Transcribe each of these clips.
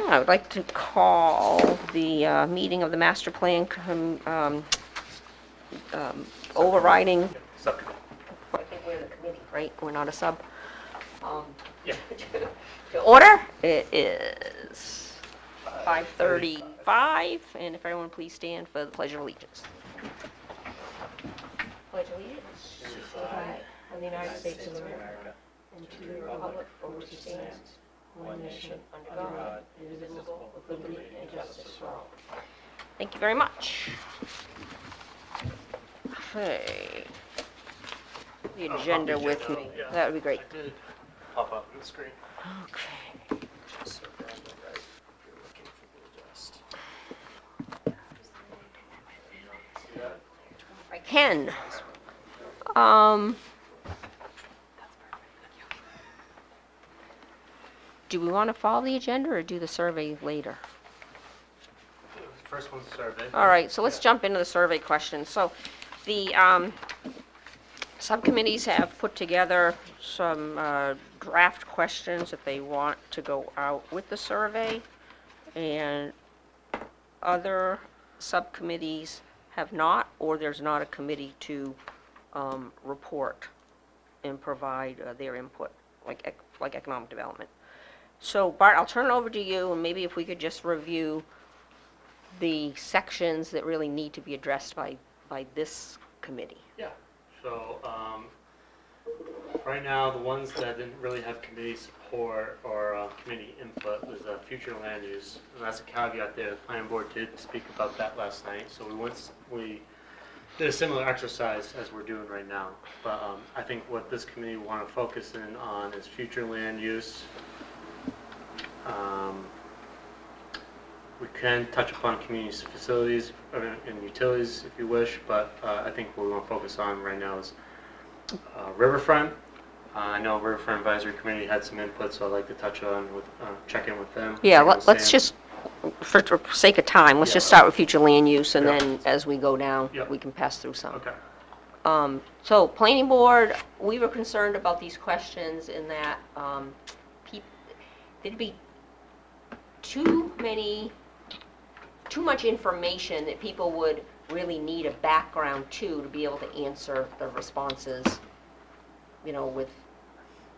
I would like to call the meeting of the master plan overriding. Subcommittee. I think we're the committee, right? We're not a sub. Yeah. To order. It is 5:35, and if everyone please stand for the Pledge of Allegiance. Pledge allegiance to the flag of the United States of America and to the republic for which it stands, one nation, under God, indivisible, with liberty and justice for all. Thank you very much. Okay. The agenda with me. Yeah. That would be great. I did pop up on the screen. Okay. Just so grab it right. If you're looking for the adjust. See that? I can. Do we want to follow the agenda or do the survey later? First one's survey. All right, so let's jump into the survey questions. So the subcommittees have put together some draft questions that they want to go out with the survey, and other subcommittees have not, or there's not a committee to report and provide their input, like economic development. So Bart, I'll turn it over to you, and maybe if we could just review the sections that really need to be addressed by this committee. Yeah. So right now, the ones that didn't really have committee support or committee input was future land use, and that's a caveat there. The planning board did speak about that last night, so we did a similar exercise as we're doing right now. But I think what this committee want to focus in on is future land use. We can touch upon community facilities and utilities if you wish, but I think what we want to focus on right now is riverfront. I know Riverfront Advisory Committee had some input, so I'd like to touch on check in with them. Yeah, let's just, for sake of time, let's just start with future land use, and then as we go down, we can pass through some. Okay. So planning board, we were concerned about these questions in that there'd be too much information that people would really need a background to be able to answer the responses, with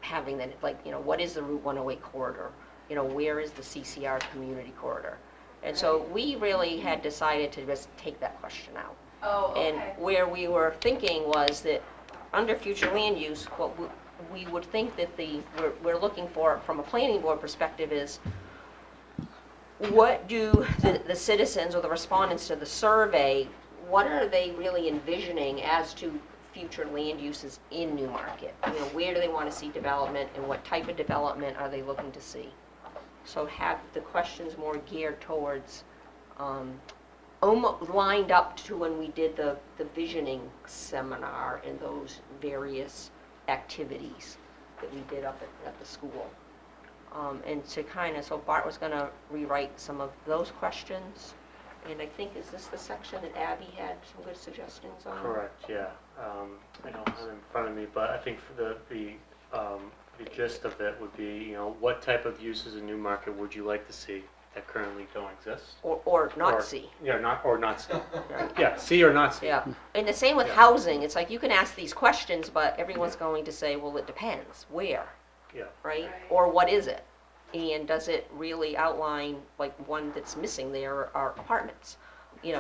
having that, what is the Route 108 corridor? Where is the CCR community corridor? And so we really had decided to just take that question out. Oh, okay. And where we were thinking was that under future land use, what we would think that we're looking for from a planning board perspective is, what do the citizens or the respondents to the survey, what are they really envisioning as to future land uses in Newmarket? Where do they want to see development, and what type of development are they looking to see? So have the questions more geared towards, almost lined up to when we did the visioning seminar and those various activities that we did up at the school. And to so Bart was going to rewrite some of those questions, and I think, is this the section that Abby had some good suggestions on? Correct, yeah. I don't have it in front of me, but I think for the gist of it would be, what type of uses in Newmarket would you like to see that currently don't exist? Or not see. Yeah, not see. Right. Yeah, see or not see. Yeah, and the same with housing. It's like you can ask these questions, but everyone's going to say, well, it depends. Where? Yeah. Right? Or what is it? And does it really outline, one that's missing there are apartments?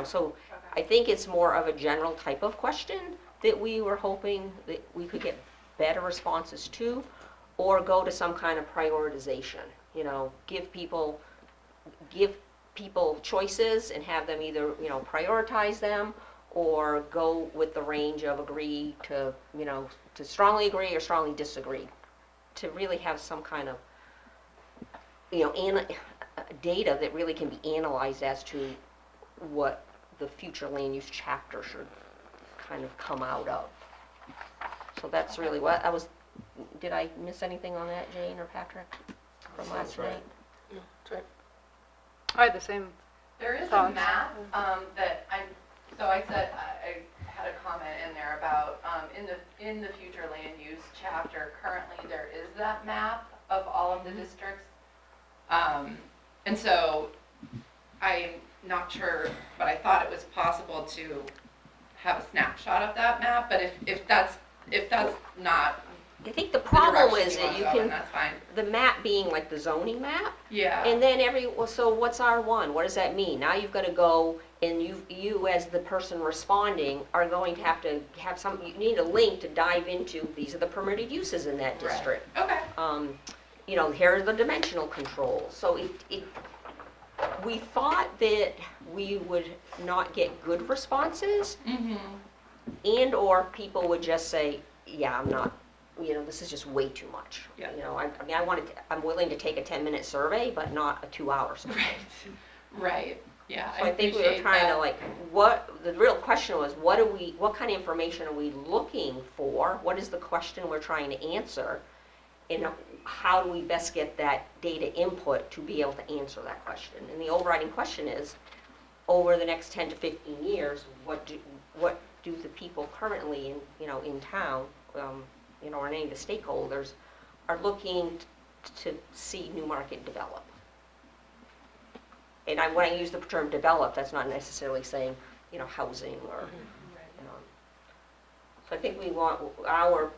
So I think it's more of a general type of question that we were hoping that we could get better responses to, or go to some kind of prioritization. Give people choices and have them either, prioritize them, or go with the range of agree to, to strongly agree or strongly disagree, to really have some kind of, data that really can be analyzed as to what the future land use chapter should kind of come out of. So that's really what I was. Did I miss anything on that, Jane or Patrick, from last night? Yeah, that's right. I had the same. There is thoughts. a map that I said I had a comment in there about in the future land use chapter. Currently, there is that map of all of the districts. And so I'm not sure, but I thought it was possible to have a snapshot of that map, but if that's not I think the the problem direction is you that wanna you go, then can, that's fine. the map being like the zoning map, Yeah. and then well, so what's R1? What does that mean? Now you've got to go, and you as the person responding are going to have you need a link to dive into, these are the permitted uses in that Right. district. Okay. Here are the dimensional controls. So we thought that we would not get good responses, Mm-hmm. and/or people would just say, yeah, I'm not, this is just way too much. Yeah. I'm willing to take a 10-minute survey, but not a 2-hour survey. Right. Yeah. So I think we were appreciate trying that. to the real question was, what kind of information are we looking for? What is the question we're trying to answer? And how do we best get that data input to be able to answer that question? And the overriding question is, over the next 10 to 15 years, what do the people currently in town, or any of the stakeholders are looking to see Newmarket develop? And when I use the term develop, that's not necessarily saying, housing or, so I think we want our,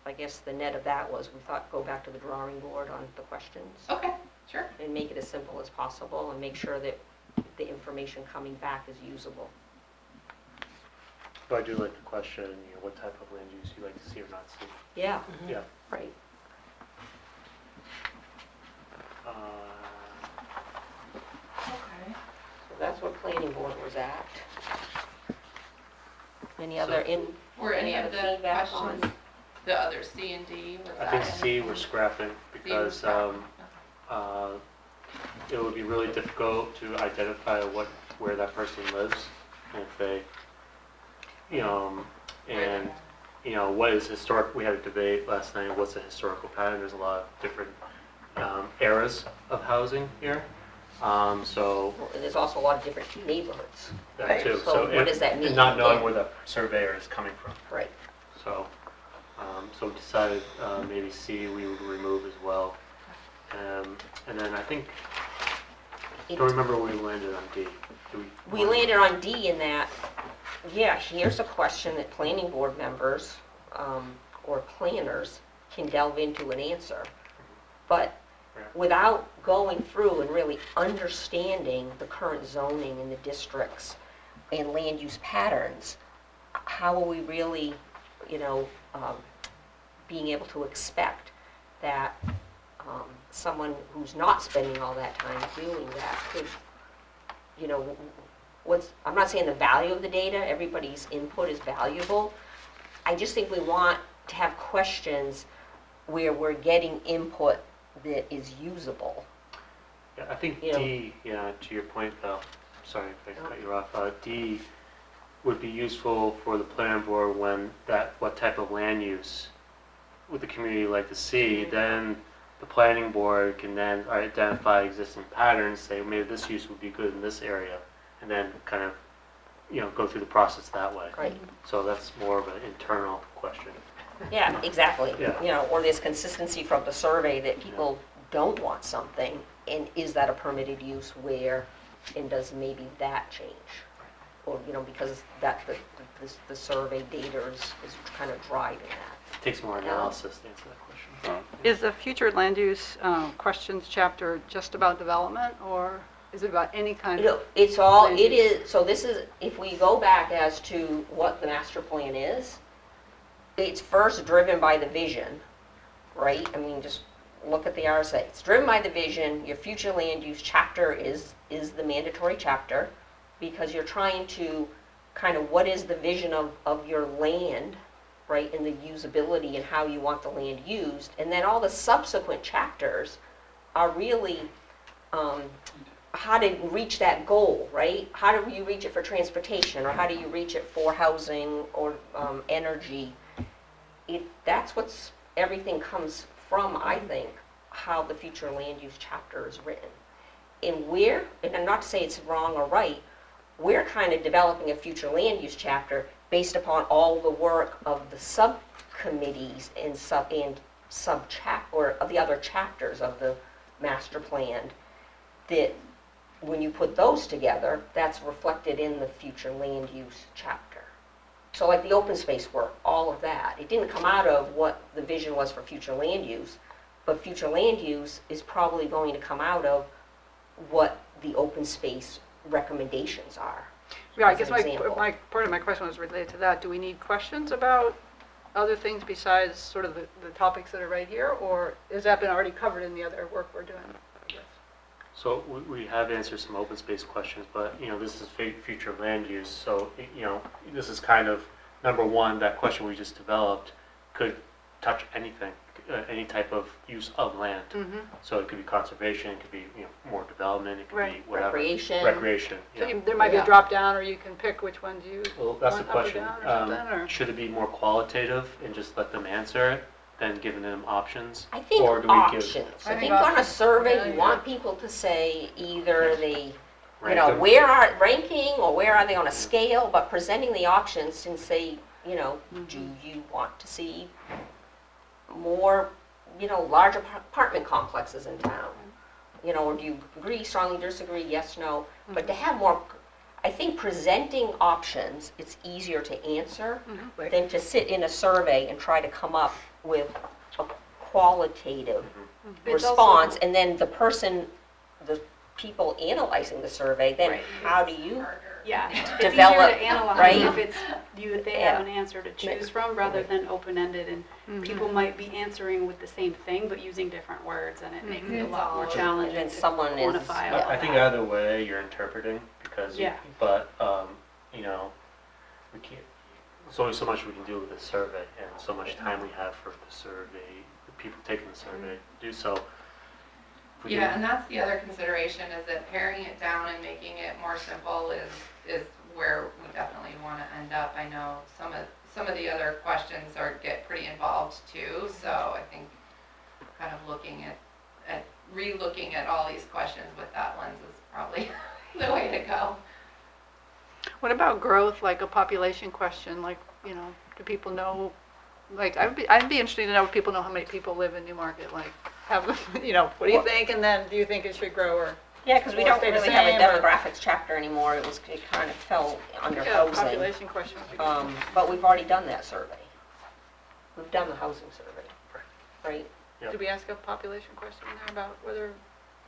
I guess the net of that was, we thought, go back to the drawing board on the questions Okay. Sure. and make it as simple as possible and make sure that the information coming back is usable. But I do like the question, what type of land use you like to see or not see. Yeah, Yeah. right. Okay. So that's what planning board was at. Any So- other Were any of other the feedback questions, on? the other C and D, was I that think in? C we're scrapping because scrapping. it would be really difficult to identify where that person lives, and if they, and what is historic. We had a debate last night. What's a historical pattern? There's a lot of different eras of housing here. So Well, and there's also a lot of different neighborhoods. that too. So what does that and mean? not knowing Yeah. where the surveyor is coming from. Right. So, we decided maybe C we would remove as well. And then I think, don't remember where we landed on D. We landed on D in that, here's a question that planning board members or planners can delve into and answer. But Right. without going through and really understanding the current zoning in the districts and land use patterns, how are we really, being able to expect that someone who's not spending all that time doing that could, I'm not saying the value of the data, everybody's input is valuable. I just think we want to have questions where we're getting input that is usable. Yeah, I think You know. D, to your point though, sorry if I cut you off, D would be useful for the planning board when what type of land use would the community like to see, then the planning board can then identify existing patterns, say maybe this use would be good in this area, and then kind of, go through the process that way. Right. So that's more of an internal question. Yeah, exactly. Yeah. Or there's consistency from the survey that people don't want something, and is that a permitted use where, and does maybe that change? Or, because that, the survey data is kind of driving that. It takes more analysis to answer that question. Is the future land use questions chapter just about development, or is it about any kind of? It's all, land it use? is, so this is, if we go back as to what the master plan is, it's first driven by the vision, right? I mean, just look at the RSA. It's driven by the vision. Your future land use chapter is the mandatory chapter, because you're trying to kind of, what is the vision of your land, right, and the usability and how you want the land used. And then all the subsequent chapters are really how to reach that goal, right? How do you reach it for transportation, or how do you reach it for housing or energy? That's what's, everything comes from, I think, how the future land use chapter is written. And not to say it's wrong or right, we're kind of developing a future land use chapter based upon all the work of the subcommittees and of the other chapters of the master planned, that when you put those together, that's reflected in the future land use chapter. So like the open space work, all of that, it didn't come out of what the vision was for future land use, but future land use is probably going to come out of what the open space recommendations are. Yeah, I as guess an example. part of my question was related to that. Do we need questions about other things besides sort of the topics that are right here, or has that been already covered in the other work we're doing? So we have answered some open space questions, but, this is future land use, so, this is kind of, number one, that question we just developed could touch anything, any type of use of land. Mm-hmm. So it could be conservation, it could be, more development, it could be Right. whatever. Recreation. Recreation, So yeah. there might be a Yeah. drop down, or you can pick which ones you Well, that's the want up or question. down or something, or? Should it be more qualitative and just let them answer it than giving them options? I think Or do we give- options. I I think think on a options. survey, Yeah, you yeah. want people to say either they, Rank them? where are ranking or where are they on a scale, but presenting the options and say, do you want to see more, larger apartment complexes in town? Or do you agree, strongly disagree, yes, no? But to have more, I think presenting options, it's easier to answer Right. than to sit in a survey and try to come up with a qualitative It's also- response, and then the people analyzing the survey, then Right. how do you? Yeah, it's easier Develop, to analyze right? if it's, they have Yeah. an answer to choose from rather than open-ended, and people might be answering with the same thing but using different words, and it makes it a lot more And challenging then to someone is- quantify yeah. all I think that. either way, you're interpreting, because, Yeah. but, we can't, there's only so much we can do with a survey, and so much time we have for the survey, the people taking the survey to do so. If we Yeah, can- and that's the other consideration, is that paring it down and making it more simple is where we definitely want to end up. I know some of the other questions get pretty involved too, so I think kind of looking at re-looking at all these questions with that lens is probably the way to go. What about growth, like a population question, like, do people know, like, I'd be interested to know if people know how many people live in Newmarket, like, what do you think, and then do you think it should grow, or? Yeah, because we Or don't stay the really have a same, or- demographics chapter anymore, it kind of fell under Yeah, housing. population question would be good. But we've already done that survey. We've done the housing survey, right? Yep. Did we ask a population question there about whether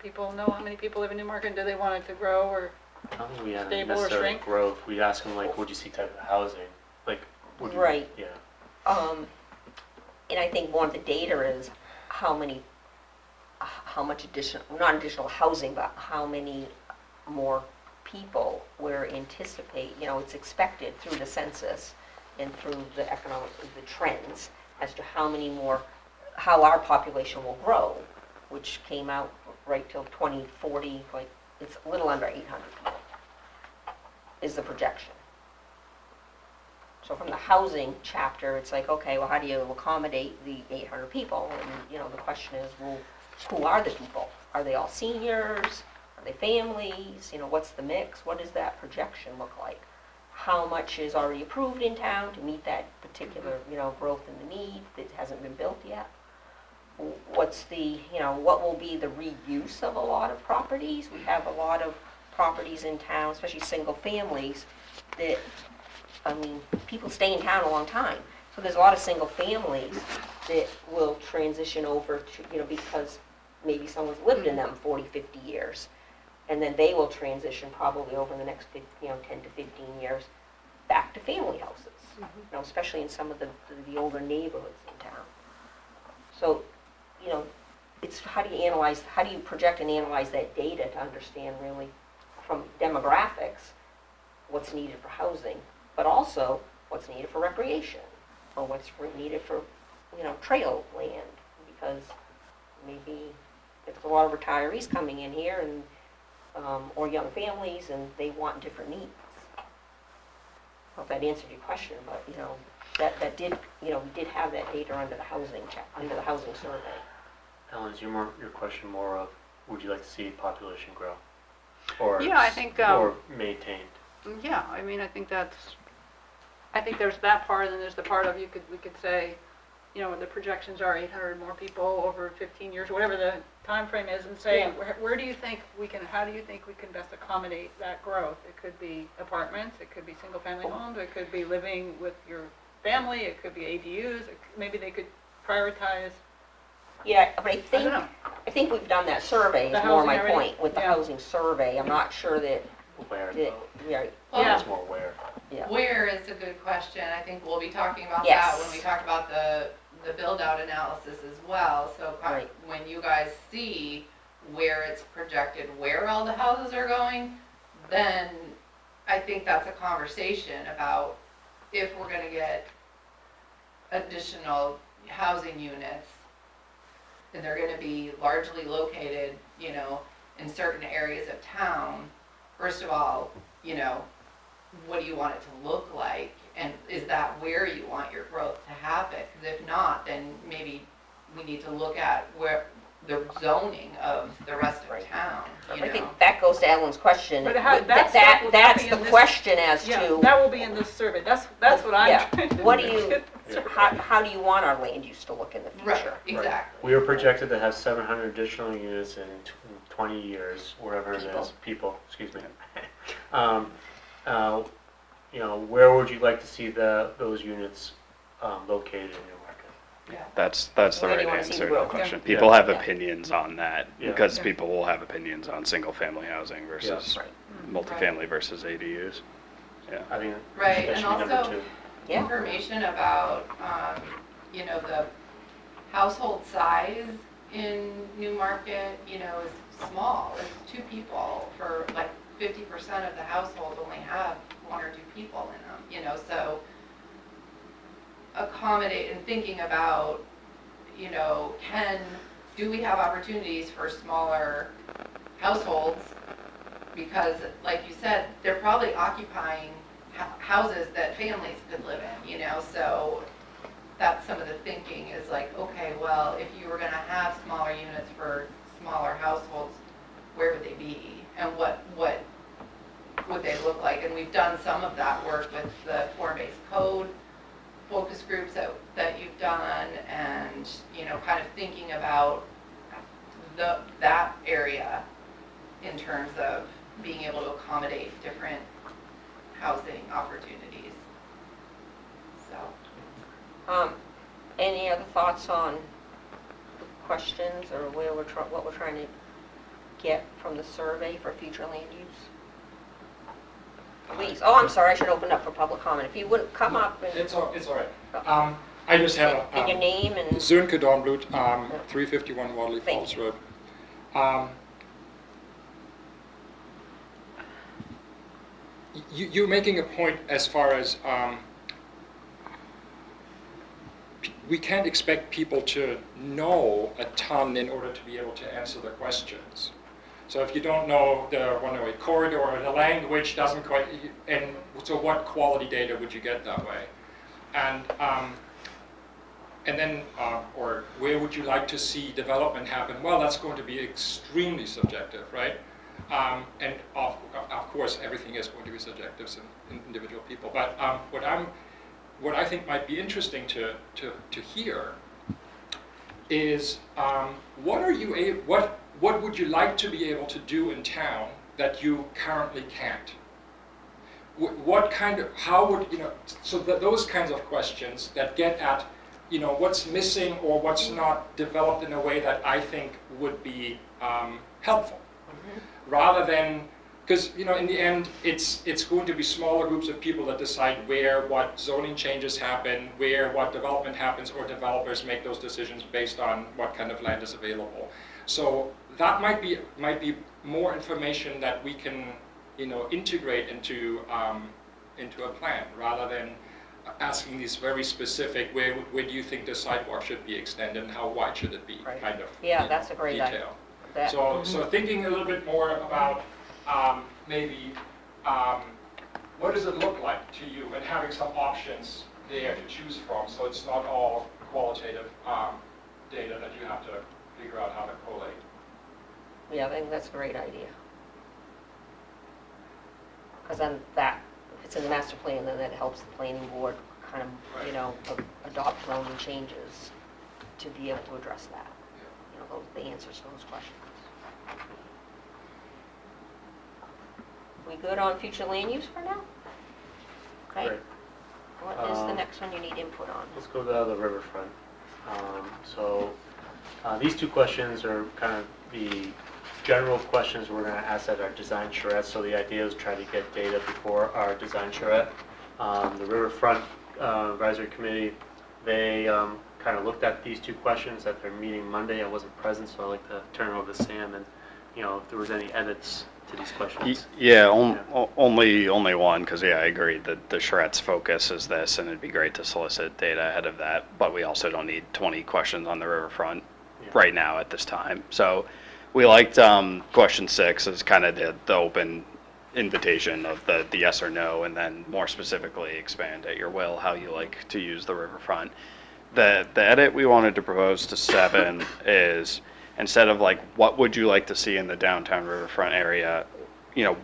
people know how many people live in Newmarket, and do they want it to grow, or? I don't think we had Stable or necessarily shrink? growth, we ask them like, what'd you see type of housing, like, would you? Right. Yeah, And I think more of the data is how much not additional housing, but how many more people we're it's expected through the census and through the the trends as to how our population will grow, which came out right till 2040, like, it's a little under 800 people is the projection. So from the housing chapter, it's like, okay, well, how do you accommodate the 800 people? And, the question is, well, who are the people? Are they all seniors? Are they families? What's the mix? What does that projection look like? How much is already approved in town to meet that particular, growth in the need that hasn't been built yet? What's what will be the reuse of a lot of properties? We have a lot of properties in town, especially single families, that, people stay in town a long time. So there's a lot of single families that will transition over to, because maybe someone's lived in them 40, 50 years. And then they will transition probably over the next 10 to 15 years back to family houses, especially in some of the older neighborhoods in town. So, it's how do you project and analyze that data to understand really from demographics what's needed for housing, but also what's needed for recreation, or what's needed for, trail land, because maybe there's a lot of retirees coming in here and, or young families, and they want different needs. I hope that answered your question, but, that did, we did have that data under the housing survey. Ellen, is your question more of, would you like to see population grow? Or Yeah, I think, or maintained? Yeah, I think there's that part, and then there's the part of, we could say, you know, the projections are 800 more people over 15 years, whatever the time frame is, and say, Yeah. where do you think we can, how do you think we can best accommodate that growth? It could be apartments, it could be single-family homes, it could be living with your family, it could be ADUs, maybe they could prioritize, Yeah, but I don't know. I think we've done that survey, The is more housing my already? point, with the Yeah. housing survey. I'm not sure that, Where, that, yeah, Well, Yeah. it's more where. yeah. Where is a good question. I think we'll be talking about Yes. that when we talk about the build-out analysis as well. So Right. when you guys see where it's projected, where all the houses are going, then I think that's a conversation about if we're gonna get additional housing units, and they're gonna be largely located, you know, in certain areas of town. First of all, you know, what do you want it to look like? And is that where you want your growth to happen? Because if not, then maybe we need to look at where the zoning of the rest of Right. town, you I know? think that goes to Ellen's question. But how- That- that stuff will not That's be the in this- question as Yeah, to, that will be in this survey, that's what I'm Yeah. trying to. what do you, get. how do you want our land use to look in the Right, future? exactly. We were projected to have 700 additional units in 20 years, wherever it People. is, people, excuse me. You know, where would you like to see those units located in Newmarket? Yeah. That's the Where do right you wanna see answer the to the growth? question. Yeah. People have Yeah. opinions on that, Yeah. because Yeah. people will have opinions on single-family housing versus Right. multifamily versus ADUs. Yeah. I think Right, that and should be number also- 2. Yeah. Information about, you know, the household size in Newmarket, you know, is small. It's 2 people for like 50% of the households only have 1 or 2 people in them, you know, so accommodate and thinking about, you know, do we have opportunities for smaller households? Because like you said, they're probably occupying houses that families could live in, you know, so that's some of the thinking is like, okay, well, if you were gonna have smaller units for smaller households, where would they be? And what would they look like? And we've done some of that work with the form-based code focus groups that you've done, and, you know, kind of thinking about that area in terms of being able to accommodate different housing opportunities. So, Any other thoughts on questions or where what we're trying to get from the survey for future land use? Please, oh, I'm sorry, I should open up for public comment. If you wouldn't come up and, It's all right. I just have and your name and, Sönke Dornblut, 351 Wadley Thank Falls you. Road. You're making a point as far as we can't expect people to know a ton in order to be able to answer the questions. So if you don't know the one-way corridor or the language doesn't quite, and so what quality data would you get that way? And then, or where would you like to see development happen? Well, that's going to be extremely subjective, right? And of course, everything is going to be subjective in individual people. But what I think might be interesting to hear is what would you like to be able to do in town that you currently can't? What kind of, how would, you know, so those kinds of questions that get at, you know, what's missing or what's not developed in a way that I think would be helpful. Rather than, because, you know, in the end, it's going to be smaller groups of people that decide where what zoning changes happen, where what development happens, or developers make those decisions based on what kind of land is available. So that might be more information that we can, you know, integrate into a plan, rather than asking these very specific, where do you think the sidewalk should be extended and how wide should it be, Right. kind of, yeah, you that's know, a great idea. detail. That- So thinking a little bit more about maybe what does it look like to you, and having some options there to choose from, so it's not all qualitative data that you have to figure out how to collate. Yeah, I think that's a great idea. Because then that, if it's in the master plan, then that helps the planning board kind of, adopt zoning changes to be able to address that. The answers to those questions. We good on future land use for now? Okay. Great. What is the next one you need input on? Let's go to the riverfront. These two questions are kind of the general questions we're going to ask at our design charrette. So the idea is try to get data before our design charrette. The riverfront advisory committee, they kind of looked at these two questions at their meeting Monday. I wasn't present, so I'd like to turn it over to Sam and, if there was any edits to these questions. Only one, because I agree that the charrette's focus is this, and it'd be great to solicit data ahead of that, but we also don't need 20 questions on the riverfront right now at this time. So we liked question 6 as kind of the open invitation of the yes or no, and then more specifically expand at your will how you like to use the riverfront. The edit we wanted to propose to 7 is, instead of like, what would you like to see in the downtown riverfront area,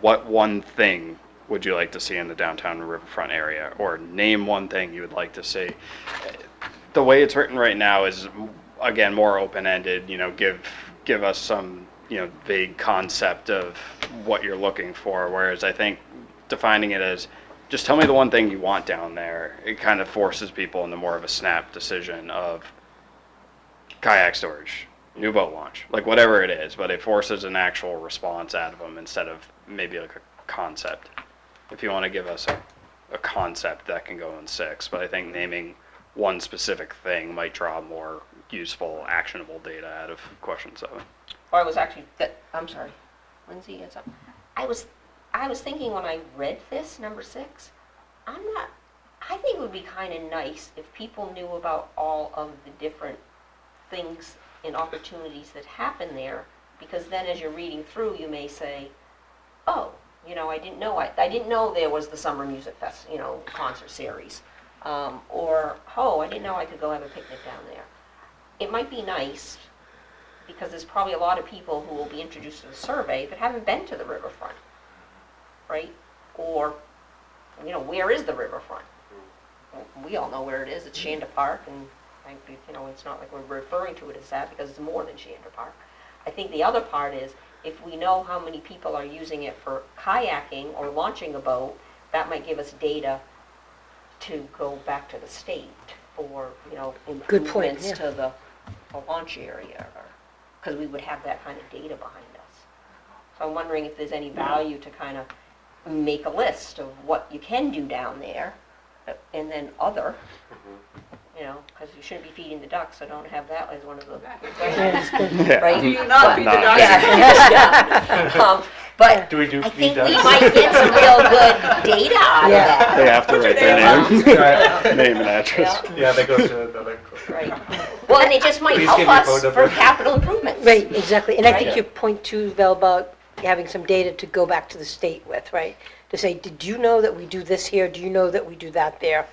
what one thing would you like to see in the downtown riverfront area, or name one thing you would like to see. The way it's written right now is, again, more open-ended, give us some, vague concept of what you're looking for, whereas I think defining it as, just tell me the one thing you want down there, it kind of forces people into more of a snap decision of kayak storage, new boat launch, like whatever it is, but it forces an actual response out of them instead of maybe like a concept. If you want to give us a concept, that can go in 6, but I think naming one specific thing might draw more useful, actionable data out of question 7. Or I was actually, I'm sorry, Lindsay, it's up. I was thinking when I read this, number 6, I think it would be kind of nice if people knew about all of the different things and opportunities that happen there, because then as you're reading through, you may say, oh, I didn't know there was the summer music fest, concert series. Or, oh, I didn't know I could go have a picnic down there. It might be nice, because there's probably a lot of people who will be introduced to the survey that haven't been to the riverfront, right? Or, where is the riverfront? We all know where it is. It's Shanda Park, and it's not like we're referring to it as that, because it's more than Shanda Park. I think the other part is, if we know how many people are using it for kayaking or launching a boat, that might give us data to go back to the state for, Good point, improvements to the launch area, because we would have that kind of data behind us. So I'm wondering if there's any value to kind of make a list of what you can do down there, and then other, because you shouldn't be feeding the ducks, so don't have that as one of the questions, right? Do you not feed the ducks? Yeah. But Do we do I feed think we ducks? might get some real good data out of that. They have to write their name and address. Yeah, that goes to another. Right. Well, and it just might Please help give your phone us number. for capital improvements. Right, exactly. And I think Right. your point too, Val, about having some data to go back to the state with, right? To say, did you know that we do this here? Do you know that we do that there?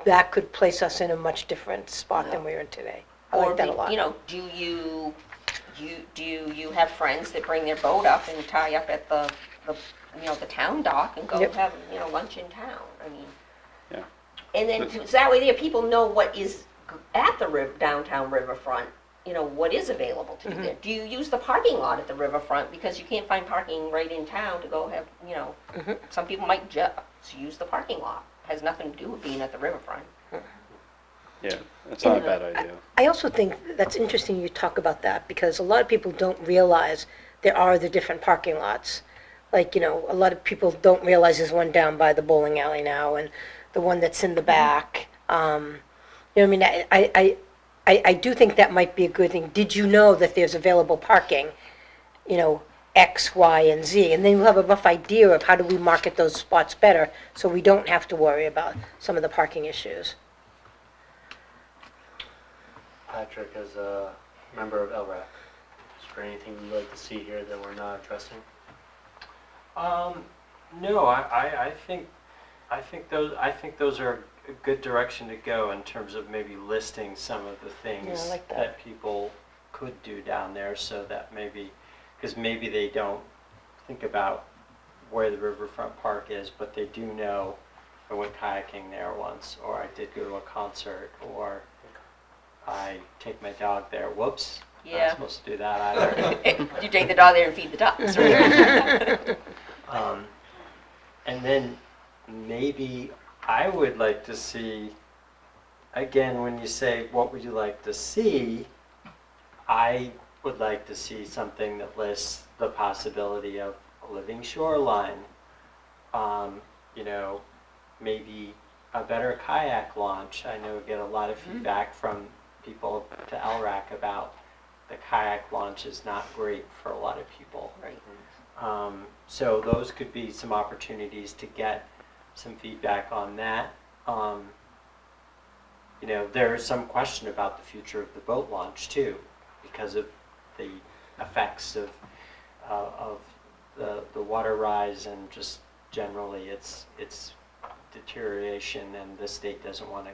That could place us in a much different spot than we're in today. I Or like that a lot. do you have friends that bring their boat up and tie up at the town dock and go Yep. have, lunch in town? I mean, Yeah. and then, so that way there, people know what is at the downtown riverfront, what is available to do there. Do you use the parking lot at the riverfront, because you can't find parking right in town to go have, some people might just use the parking lot. Has nothing to do with being at the riverfront. Yeah, that's not a bad idea. I also think that's interesting you talk about that, because a lot of people don't realize there are the different parking lots. Like, a lot of people don't realize there's one down by the bowling alley now, and the one that's in the back. I mean, I do think that might be a good thing. Did you know that there's available parking, X, Y, and Z? And then we'll have a rough idea of how do we market those spots better, so we don't have to worry about some of the parking issues. Patrick, as a member of LRAC, is there anything you'd like to see here that we're not addressing? No, I think those are a good direction to go in terms of maybe listing some of the things like that. that people could do down there, so that because maybe they don't think about where the riverfront park is, but they do know I went kayaking there once, or I did go to a concert, or I take my dog there. Whoops, Yeah. not supposed to do that either. You take the dog there and feed the ducks, right? And then maybe I would like to see, again, when you say what would you like to see, I would like to see something that lists the possibility of a living shoreline, you know, maybe a better kayak launch. I know we get a lot of feedback from people to LRAC about the kayak launch is not great for a lot of people. Right. So those could be some opportunities to get some feedback on that. You know, there's some question about the future of the boat launch too, because of the effects of the water rise and just generally its deterioration, and the state doesn't want to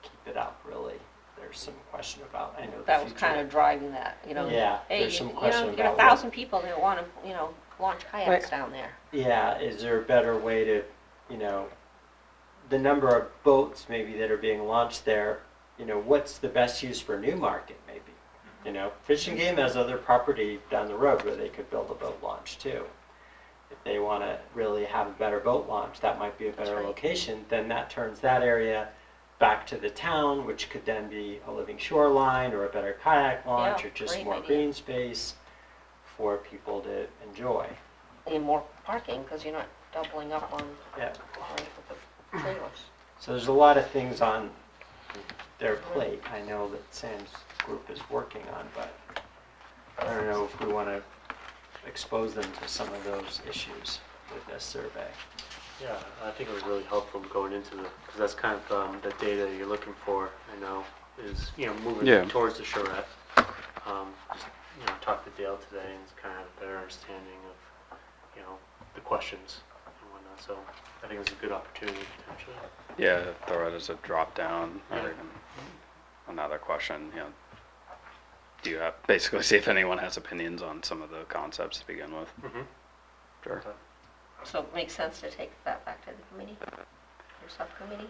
keep it up really. There's some question about, I know the That was future. kind of driving that, you know. Yeah, Hey, there's some you question know, you got about 1,000 people that want to, you know, launch kayaks Right. down there. Yeah, is there a better way to, you know, the number of boats maybe that are being launched there, you know, what's the best use for Newmarket maybe? You know, Fish and Game has other property down the road where they could build a boat launch too. If they want to really have a better boat launch, that might be a better right. location. Then that turns that area back to the town, which could then be a living shoreline or a better kayak launch Yeah, or just great more idea. green space for people to enjoy. And more parking, because you're not doubling up on, Yeah. with the trailers. So there's a lot of things on their plate. I know that Sam's group is working on, but I don't know if we want to expose them to some of those issues with this survey. Yeah, I think it was really helpful going into the, because that's kind of the data you're looking for, I know, is, you know, moving Yeah. towards the charrette. Just, you know, talked to Dale today and it's kind of a better understanding of, you know, the questions and whatnot, so I think it's a good opportunity potentially. Yeah, throw it as a drop down. Or Yeah. even another question, you know, do you have, basically see if anyone has opinions on some of the concepts to begin with. Mm-hmm. Sure. So it makes sense to take that back to the committee, your subcommittee?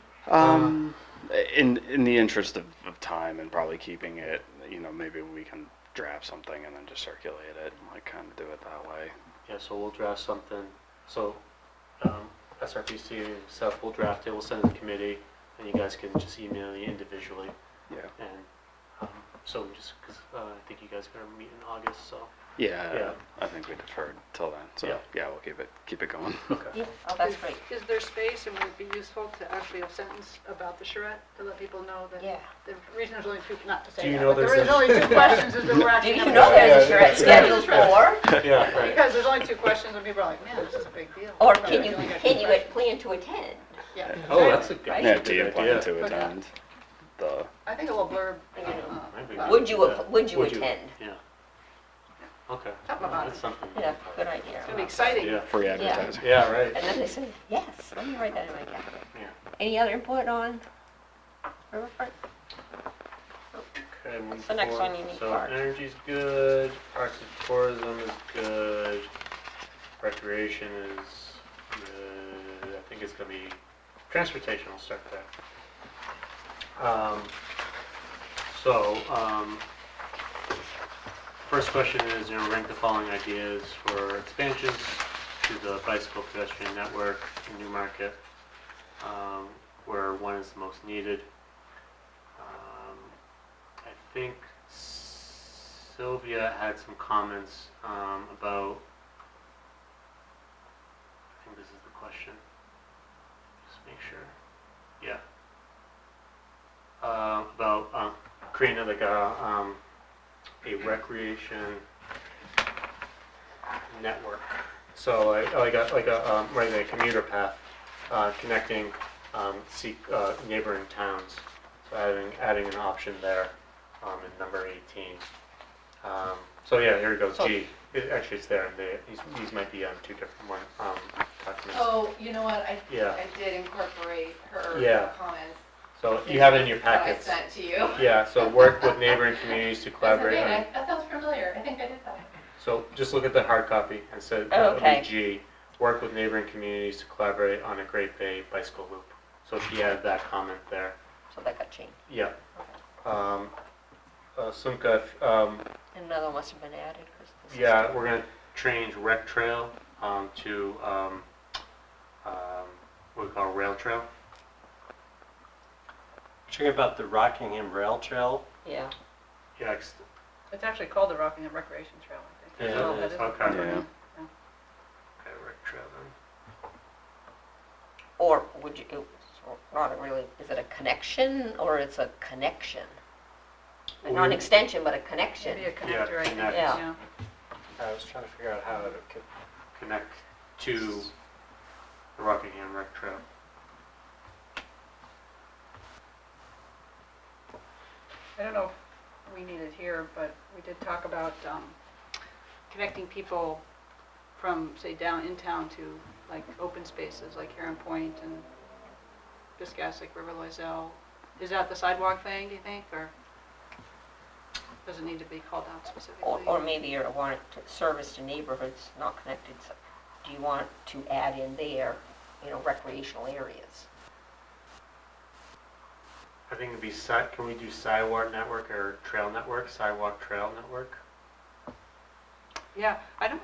In the interest of time and probably keeping it, you know, maybe we can draft something and then just circulate it, like kind of do it that way. Yeah, so we'll draft something, so SRPC and stuff, we'll draft it, we'll send it to the committee, and you guys can just email me individually. Yeah. And so we just, because I think you guys are going to meet in August, so. Yeah, Yeah. I think we deferred till then, so Yeah. yeah, we'll keep it going. Okay. Yeah, oh, that's great. Is there space, and would it be useful to actually have a sentence about the charrette to let people know that Yeah. the reason there's only two, not to Do say you that, know but there there's is a- only two questions is that we're Do actually you having know a- there's a charrette Yeah. scheduled for? Yeah, right. Because there's only two questions and people are like, man, this is a big deal. Or But can we you, only got two can you questions. plan to attend? Yeah. Oh, that's a good, Right? Yeah, that's a do you good plan idea. to But, attend the, I think a little blurb, You know, Might be about- good. Would you, Yeah. would you attend? Yeah. Okay. Something about That's it. something. Yeah, good idea. It's gonna be exciting. Yeah. free advertising? Yeah, right. And then they say, yes, let me write that in my calendar. Yeah. Any other input on Riverfront? Okay, What's the next forward. one you need, So Park? energy's good, parks and tourism is good, recreation is good, I think it's gonna be, transportation, I'll start there. First question is, you know, rank the following ideas for expansions to the bicycle pedestrian network in Newmarket, where one is the most needed. I think Sylvia had some comments about, I think this is the question, just make sure, yeah. About creating like a recreation network. So like a commuter path connecting neighboring towns. So adding an option there in number 18. So yeah, here we go. So- G. Actually, it's there. These might be on two different documents. Oh, you know what, Yeah. I did incorporate her Yeah. comments. So you have it in your That I packets. sent to you. Yeah. So work with neighboring communities to That's collaborate. okay, on, that sounds familiar, I think I did that. so just look at the hard copy and so Oh, that would okay. be G. Work with neighboring communities to collaborate on a Great Bay bicycle loop. So she added that comment there. So that got changed. Yeah. Sumka, And another one must have been added, 'cause this is yeah, different. we're gonna change rec trail, to, what we call rail trail. Talking about the Rockingham Rail Trail. Yeah, Yeah, It's actually called the Rockingham Recreation Trail, I think. Yeah, Oh, it that is, is- okay. Yeah. Okay, rec trail then. or would you, not really, is it a connection, or it's a connection? Not an extension, but a connection. Maybe a connector, I think, connect. Yeah. I was trying to figure out how it could. Connect to the Rockingham rec trail. I don't know if we need it here, but we did talk about connecting people from, say, down in town to like open spaces like Heron Point and Biscassic, River Loisel. Is that the sidewalk thing, do you think, or does it need to be called out specifically? Or maybe you want it to service to neighborhoods not connected, so do you want to add in there, recreational areas? I think it'd be can we do sidewalk network or trail network, sidewalk trail network? Yeah,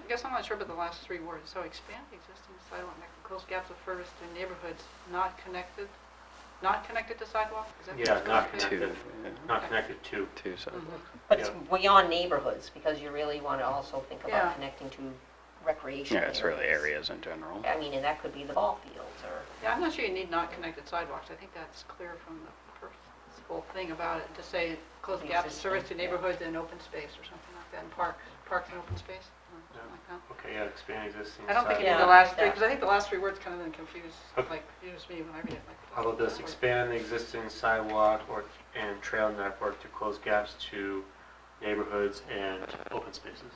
guess I'm not sure about the last three words. So expand the existing sidewalk network, close gaps of service to neighborhoods not connected to sidewalk? Is that Yeah, what's not connected? connected, not connected to. Two sidewalks. But it's Yeah. beyond neighborhoods, because you really want to also think Yeah. about connecting to recreational Yeah, areas. it's really areas in general. I mean, and that could be the ball fields, or, Yeah, I'm not sure you need not connected sidewalks. I think that's clear from the whole thing about it, to say close gaps of service to neighborhoods and open space or something like that, and parks and open space, or something like that. Okay, yeah, expand existing. I don't think you Yeah, need the I last like three, that. because I think the last three words kind of then confuse Okay. me when I read it. How about this, expand the existing sidewalk and trail network to close gaps to neighborhoods and open spaces?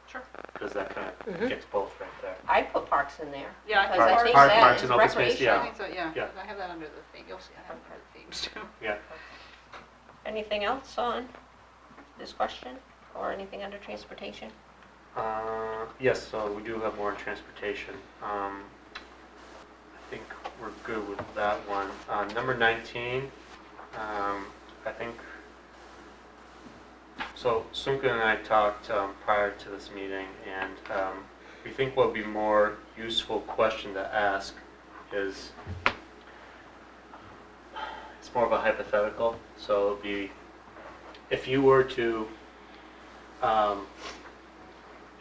Sure. Because that kind of Mhm. gets both right there. I'd put parks in there. Yeah, I think Because I Parks- think parks that and is open space, recreational. I think so, yeah. Yeah. I have that under the theme. You'll see, I have it under the themes too. Yeah. Anything else on this question, or anything under transportation? Yes, so we do have more on transportation. I think we're good with that one. Number 19, I think, so Sumka and I talked prior to this meeting, and we think what would be more useful question to ask is, it's more of a hypothetical, so it'd be, if you were to,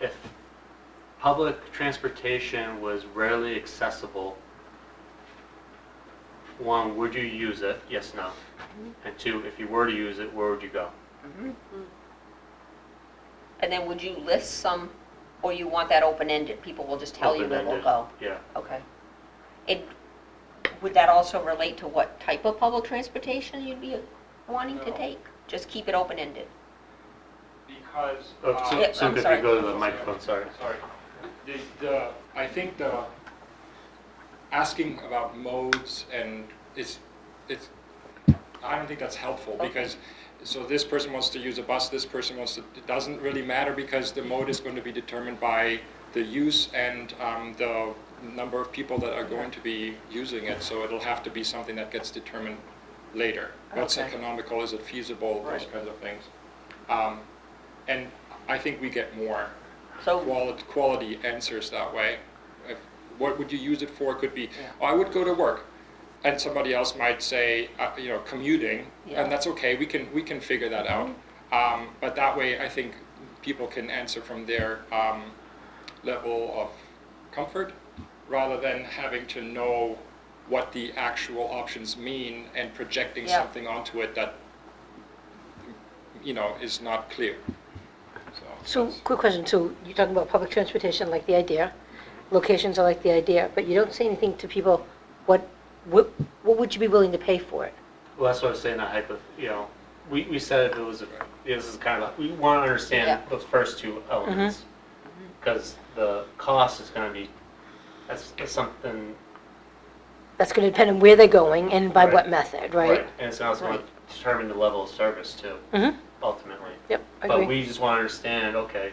if public transportation was rarely accessible, one, would you use it? Yes, no. And two, if you were to use it, where would you go? And then would you list some, or you want that open-ended, people will just tell you where they'll Open-ended. go? Yeah. Okay. Would that also relate to what type of public transportation you'd be wanting to No. take? Just keep it open-ended? Because, Oh, Yeah, I'm Sumka, if sorry. you go to the microphone, sorry. sorry, I think asking about modes and I don't think that's helpful, Okay. because, so this person wants to use a bus, this person wants to, it doesn't really matter, because the mode is going to be determined by the use and the number of people that are going to be using it, so it'll have to be something that gets determined later. What's Okay. economical, is it feasible, those Right. kinds of things. And I think we get more So, quality answers that way. What would you use it for? Could be, Yeah. oh, I would go to work, and somebody else might say, commuting, Yeah. and that's okay. We can figure that out. But that way, I think people can answer from their level of comfort, rather than having to know what the actual options mean and projecting Yeah. something onto it that is not clear. So, that's- quick question, so you're talking about public transportation, like the idea, locations, I like the idea, but you don't say anything to people, what would you be willing to pay for it? Well, that's what I was saying, we said if it was, this is kind of, we want to understand Yeah. those first two elements. Because the cost is going to be, that's something. That's gonna depend on where they're going and by Right. what method, right? And it's also going Right. to determine the level of service too, Mm-hmm, ultimately. yep, I But agree. we just want to understand, okay,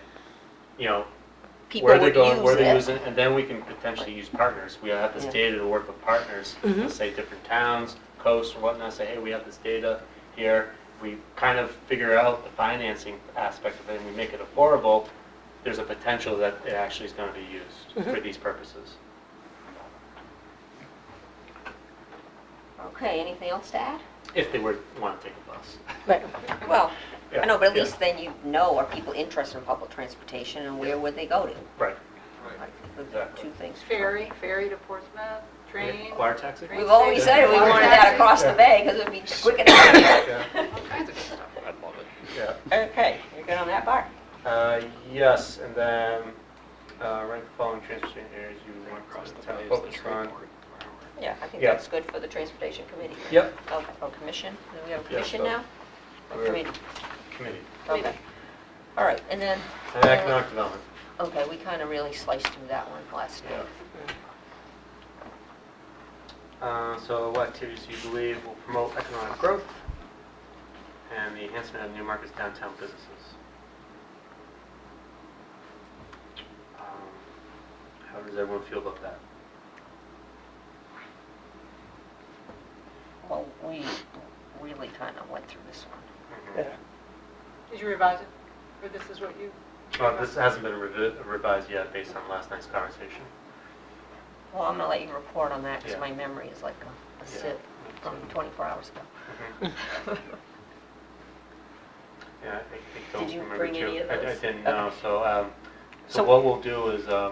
people where they're would going, use where they're it. using, and then we can potentially use partners. We have this Yeah. data to work with partners, let's say different towns, coasts, or whatnot, say, hey, we have this data here. We kind of figure out the financing aspect of it, and we make it affordable. There's a potential that it actually is going to be used for these purposes. Okay, anything else to add? If they were want to take a bus. Right. Well, I know, but at Yeah. least then you know, are people interested in public transportation and where would they go to? Right. The Exactly. two things. Ferry to Portsmouth, train. Water taxi? Train We've always station. said we Water wanted that taxi. across the Yeah. bay because it'd be quick and easy. Yeah. All kinds of good stuff. I'd love it. Yeah. Okay, you're good on that part? Yes, and then rank the following transportation areas you want Across the to town bay is focus the on. Shreveport. Yeah, I think Yeah. that's good for the transportation committee. Yep. Okay, oh, commission, do we have a Yeah, commission so now? Or we're- committee? Committee. Okay. All right, and then, And economic development. okay, we kind of really sliced through that one last Yeah. night. So what activities do you believe will promote economic growth and the enhancement of Newmarket's downtown businesses? How does everyone feel about that? Well, we really kind of went through this one. Yeah. Did you revise it? Or this is what you? This hasn't been revised yet based on last night's conversation. Well, I'm gonna let you report on that because Yeah. my memory is like a Yeah. sieve from 24 hours ago. Yeah, I don't Did you remember bring too. any of I those? didn't know, so So- what we'll do is, the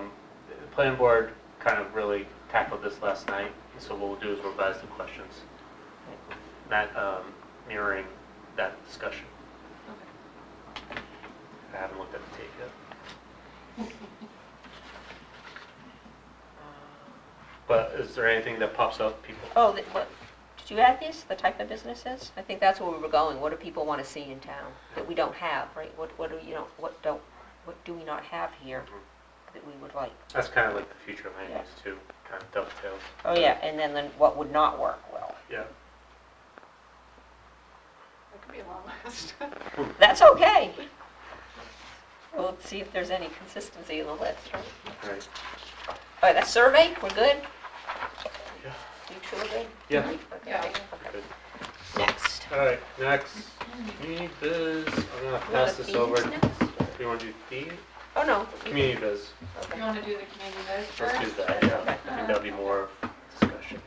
planning board kind of really tackled this last night, so what we'll do is revise the questions. That, mirroring that discussion. I haven't looked at the tape yet. But is there anything that pops up, people? Oh, what, did you add this, the type of businesses? I think that's where we were going. What do people want to see in town that we don't have, right? What do you know, what do we not have here that we would like? That's kind of like the future land Yeah. use too, kind of dovetails. Oh, yeah, and then what would not work well? Yeah. That could be a long list. That's okay. We'll see if there's any consistency in the list, right? Right. All right, that survey, we're good? Yeah. You sure we're good? Yeah. Okay. Yeah. Good. Next. All right, next, community biz, I'm gonna pass this over. Do you want to do theme? Oh, no. Community biz, Okay. You wanna do the community biz let's first? do that, yeah. I think that'll be more discussion.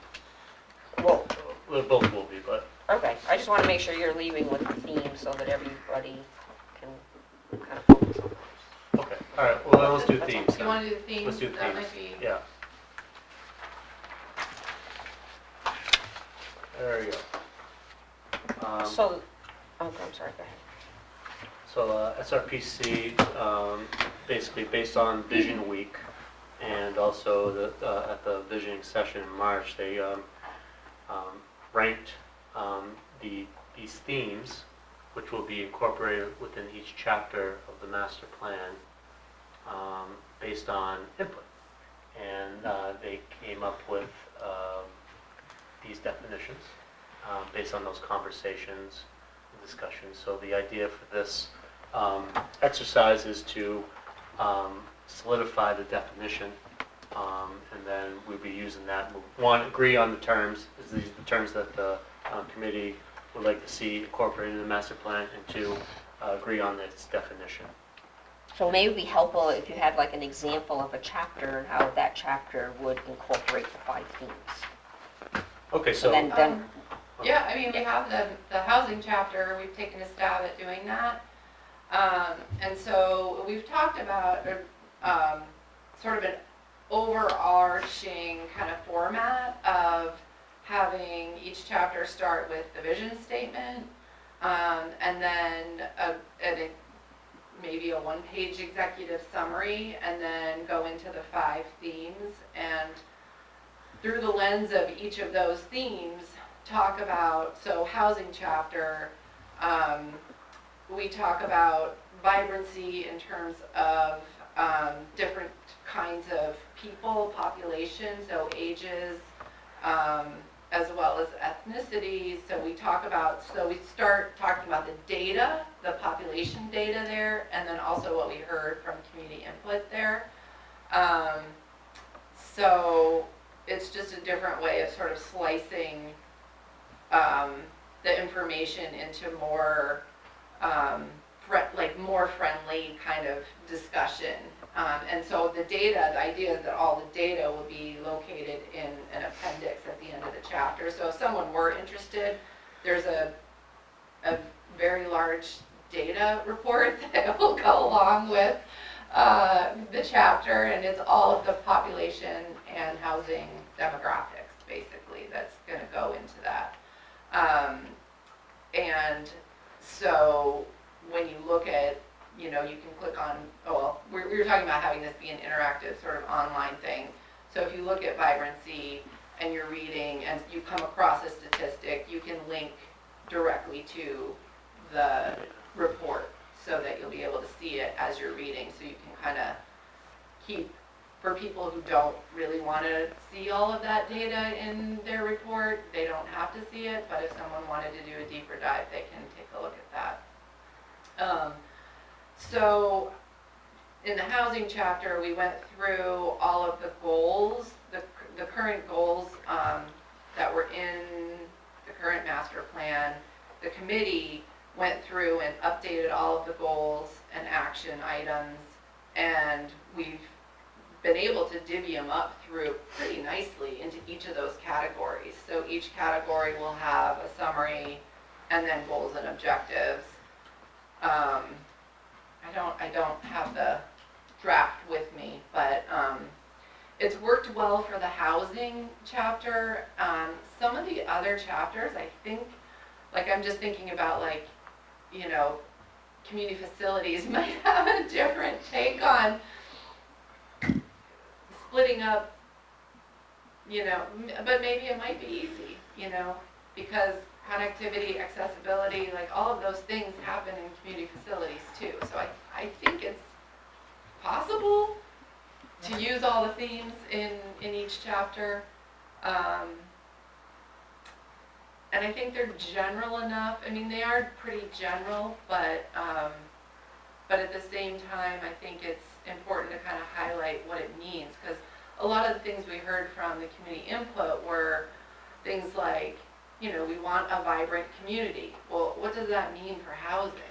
Well, Well, both will be, but, okay, I just want to make sure you're leaving with the theme so that everybody can kind of focus on those. okay, all right, well, then let's do themes You then. wanna do the themes? Let's do That themes, might be. yeah. There we go. So, okay, I'm sorry, go ahead. So SRPC, basically based on Vision Week, and also at the visioning session in March, they ranked these themes, which will be incorporated within each chapter of the master plan, based on input. And they came up with these definitions based on those conversations and discussions. So the idea for this exercise is to solidify the definition, and then we'll be using that. One, agree on the terms, is these the terms that the committee would like to see incorporated in the master plan, and two, agree on its definition. So maybe it'd be helpful if you had like an example of a chapter and how that chapter would incorporate the 5 themes. Okay, So so, then, Yeah, I mean, we have the housing chapter, we've taken a stab at doing that. And so we've talked about sort of an overarching kind of format of having each chapter start with the vision statement, and then maybe a 1-page executive summary, and then go into the 5 themes, and through the lens of each of those themes, talk about, so housing chapter, we talk about vibrancy in terms of different kinds of people, population, so ages, as well as ethnicities. So we start talking about the data, the population data there, and then also what we heard from community input there. So it's just a different way of sort of slicing the information into more more friendly kind of discussion. And so the idea is that all the data will be located in an appendix at the end of the chapter. So if someone were interested, there's a very large data report that will go along with the chapter, and it's all of the population and housing demographics, basically, that's going to go into that. And so when you look at, you can click on, we were talking about having this be an interactive sort of online thing. So if you look at vibrancy and you're reading and you come across a statistic, you can link directly to the report so that you'll be able to see it as you're reading. So you can kind of keep, for people who don't really want to see all of that data in their report, they don't have to see it, but if someone wanted to do a deeper dive, they can take a look at that. So in the housing chapter, we went through all of the goals, the current goals that were in the current master plan. The committee went through and updated all of the goals and action items, and we've been able to divvy them up through pretty nicely into each of those categories. So each category will have a summary and then goals and objectives. I don't have the draft with me, but it's worked well for the housing chapter. Some of the other chapters, I think, I'm just thinking about community facilities might have a different take on splitting up, but maybe it might be easy, because connectivity, accessibility, all of those things happen in community facilities too. So I think it's possible to use all the themes in each chapter. And I think they're general enough. I mean, they are pretty general, but at the same time, I think it's important to kind of highlight what it means, because a lot of the things we heard from the community input were things like, we want a vibrant community. Well, what does that mean for housing?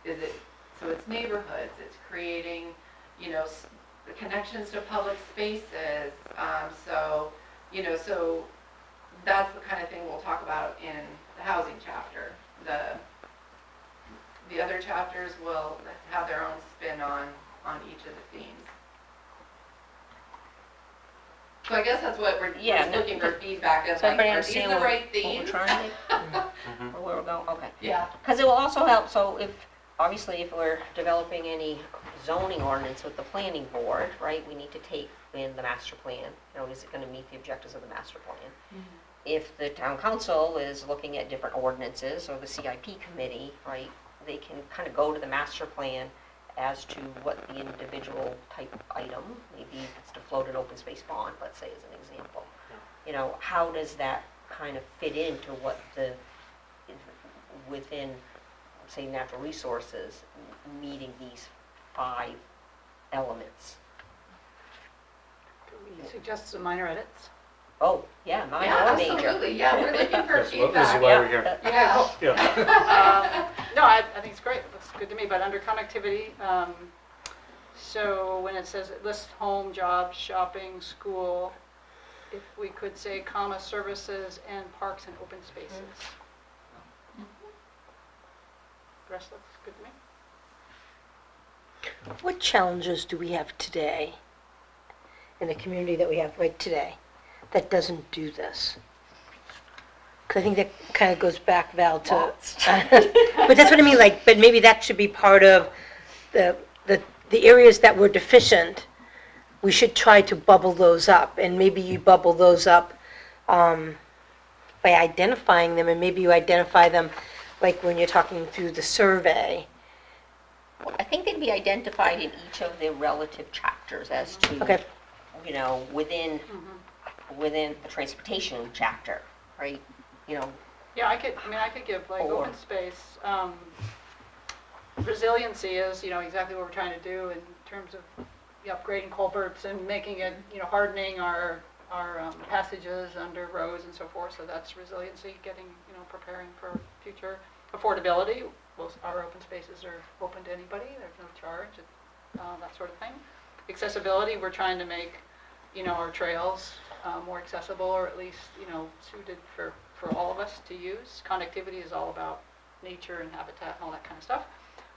So it's neighborhoods, it's creating, the connections to public spaces. So that's the kind of thing we'll talk about in the housing chapter. The other chapters will have their own spin on each of the themes. So I guess that's what we're just looking for feedback of. So everybody Are these the understand right what themes? we're trying to do? Or where we're going, okay. Yeah. Because it will also help, so if we're developing any zoning ordinance with the planning board, right, we need to take in the master plan. Is it going to meet the objectives of the master plan? Mm-hmm. If the town council is looking at different ordinances, or the CIP committee, right, they can kind of go to the master plan as to what the individual type item, maybe it's to float an open space bond, let's say, as an example. How does that kind of fit into what within, say, natural resources, meeting these 5 elements? Can we suggest some minor edits? Oh, yeah, mine Yeah, or major. absolutely. Yeah, we're looking for That's feedback. why we're here. Yeah. Yeah. No, I think it's great. It looks good to me. But under connectivity, so when it says it lists home, jobs, shopping, school, if we could say comma, services and parks and open spaces. The rest looks good to me. What challenges do we have today in the community that we have right today that doesn't do this? Because I think that kind of goes back, Val, to... but that's what I mean, but maybe that should be part of the areas that were deficient. We should try to bubble those up, and maybe you bubble those up by identifying them, and maybe you identify them like when you're talking through the survey. I think they'd be identified in each of the relative chapters as to, Okay. within the transportation chapter, right? Yeah, I could give Or- open space. Resiliency is, exactly what we're trying to do in terms of upgrading culverts and making it, hardening our passages under roads and so forth, so that's resiliency, getting, preparing for future affordability. Most our open spaces are open to anybody, there's no charge, that sort of thing. Accessibility, we're trying to make, our trails more accessible, or at least, suited for all of us to use. Connectivity is all about nature and habitat and all that kind of stuff.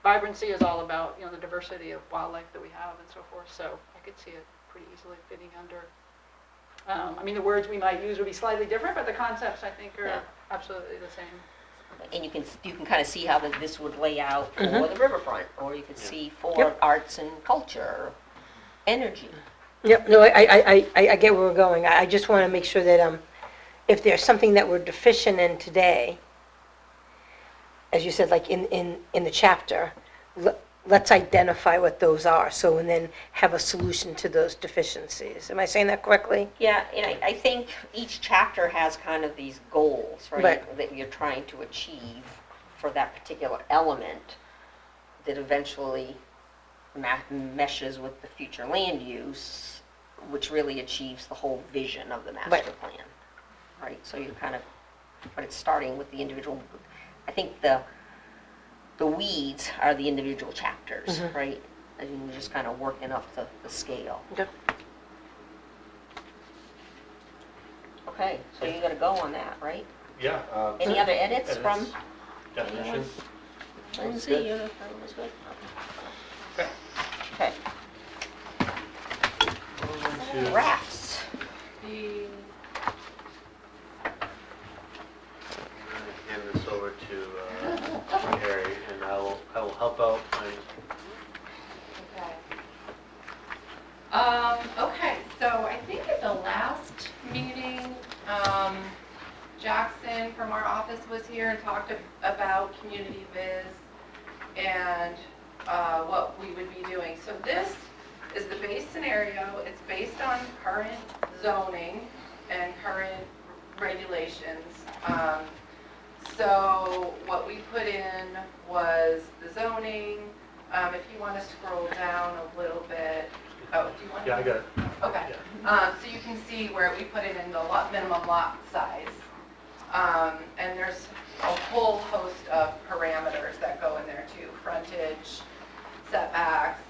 Vibrancy is all about, the diversity of wildlife that we have and so forth, so I could see it pretty easily fitting under. The words we might use would be slightly different, but the concepts, I think, are absolutely the same. And you can kind of see how this would lay out for the riverfront, or you could see for Yep. arts and culture, energy. Yep, no, I get where we're going. I just want to make sure that if there's something that we're deficient in today, as you said, like in the chapter, let's identify what those are, so and then have a solution to those deficiencies. Am I saying that correctly? Yeah, and I think each chapter has kind of these goals, right? Right. That you're trying to achieve for that particular element that eventually meshes with the future land use, which really achieves the whole vision of the master Right. plan, right? So you're kind of, but it's starting with the individual. I think the weeds are the individual chapters, right? And you're just kind of working up the scale. Okay. Okay, so you gotta go on that, right? Yeah. Any other edits from Definitions? Lindsay? good. You that was good? Okay. Over to- Rafts. Hand this over to Carrie, and I will help out. Okay, so I think at the last meeting, Jackson from our office was here and talked about community viz and what we would be doing. So this is the base scenario. It's based on current zoning and current regulations. So what we put in was the zoning. If you want to scroll down a little bit. Oh, do you want to? Yeah, I got it. Okay. So you can see where we put it in the minimum lot size. And there's a whole host of parameters that go in there too. Frontage, setbacks,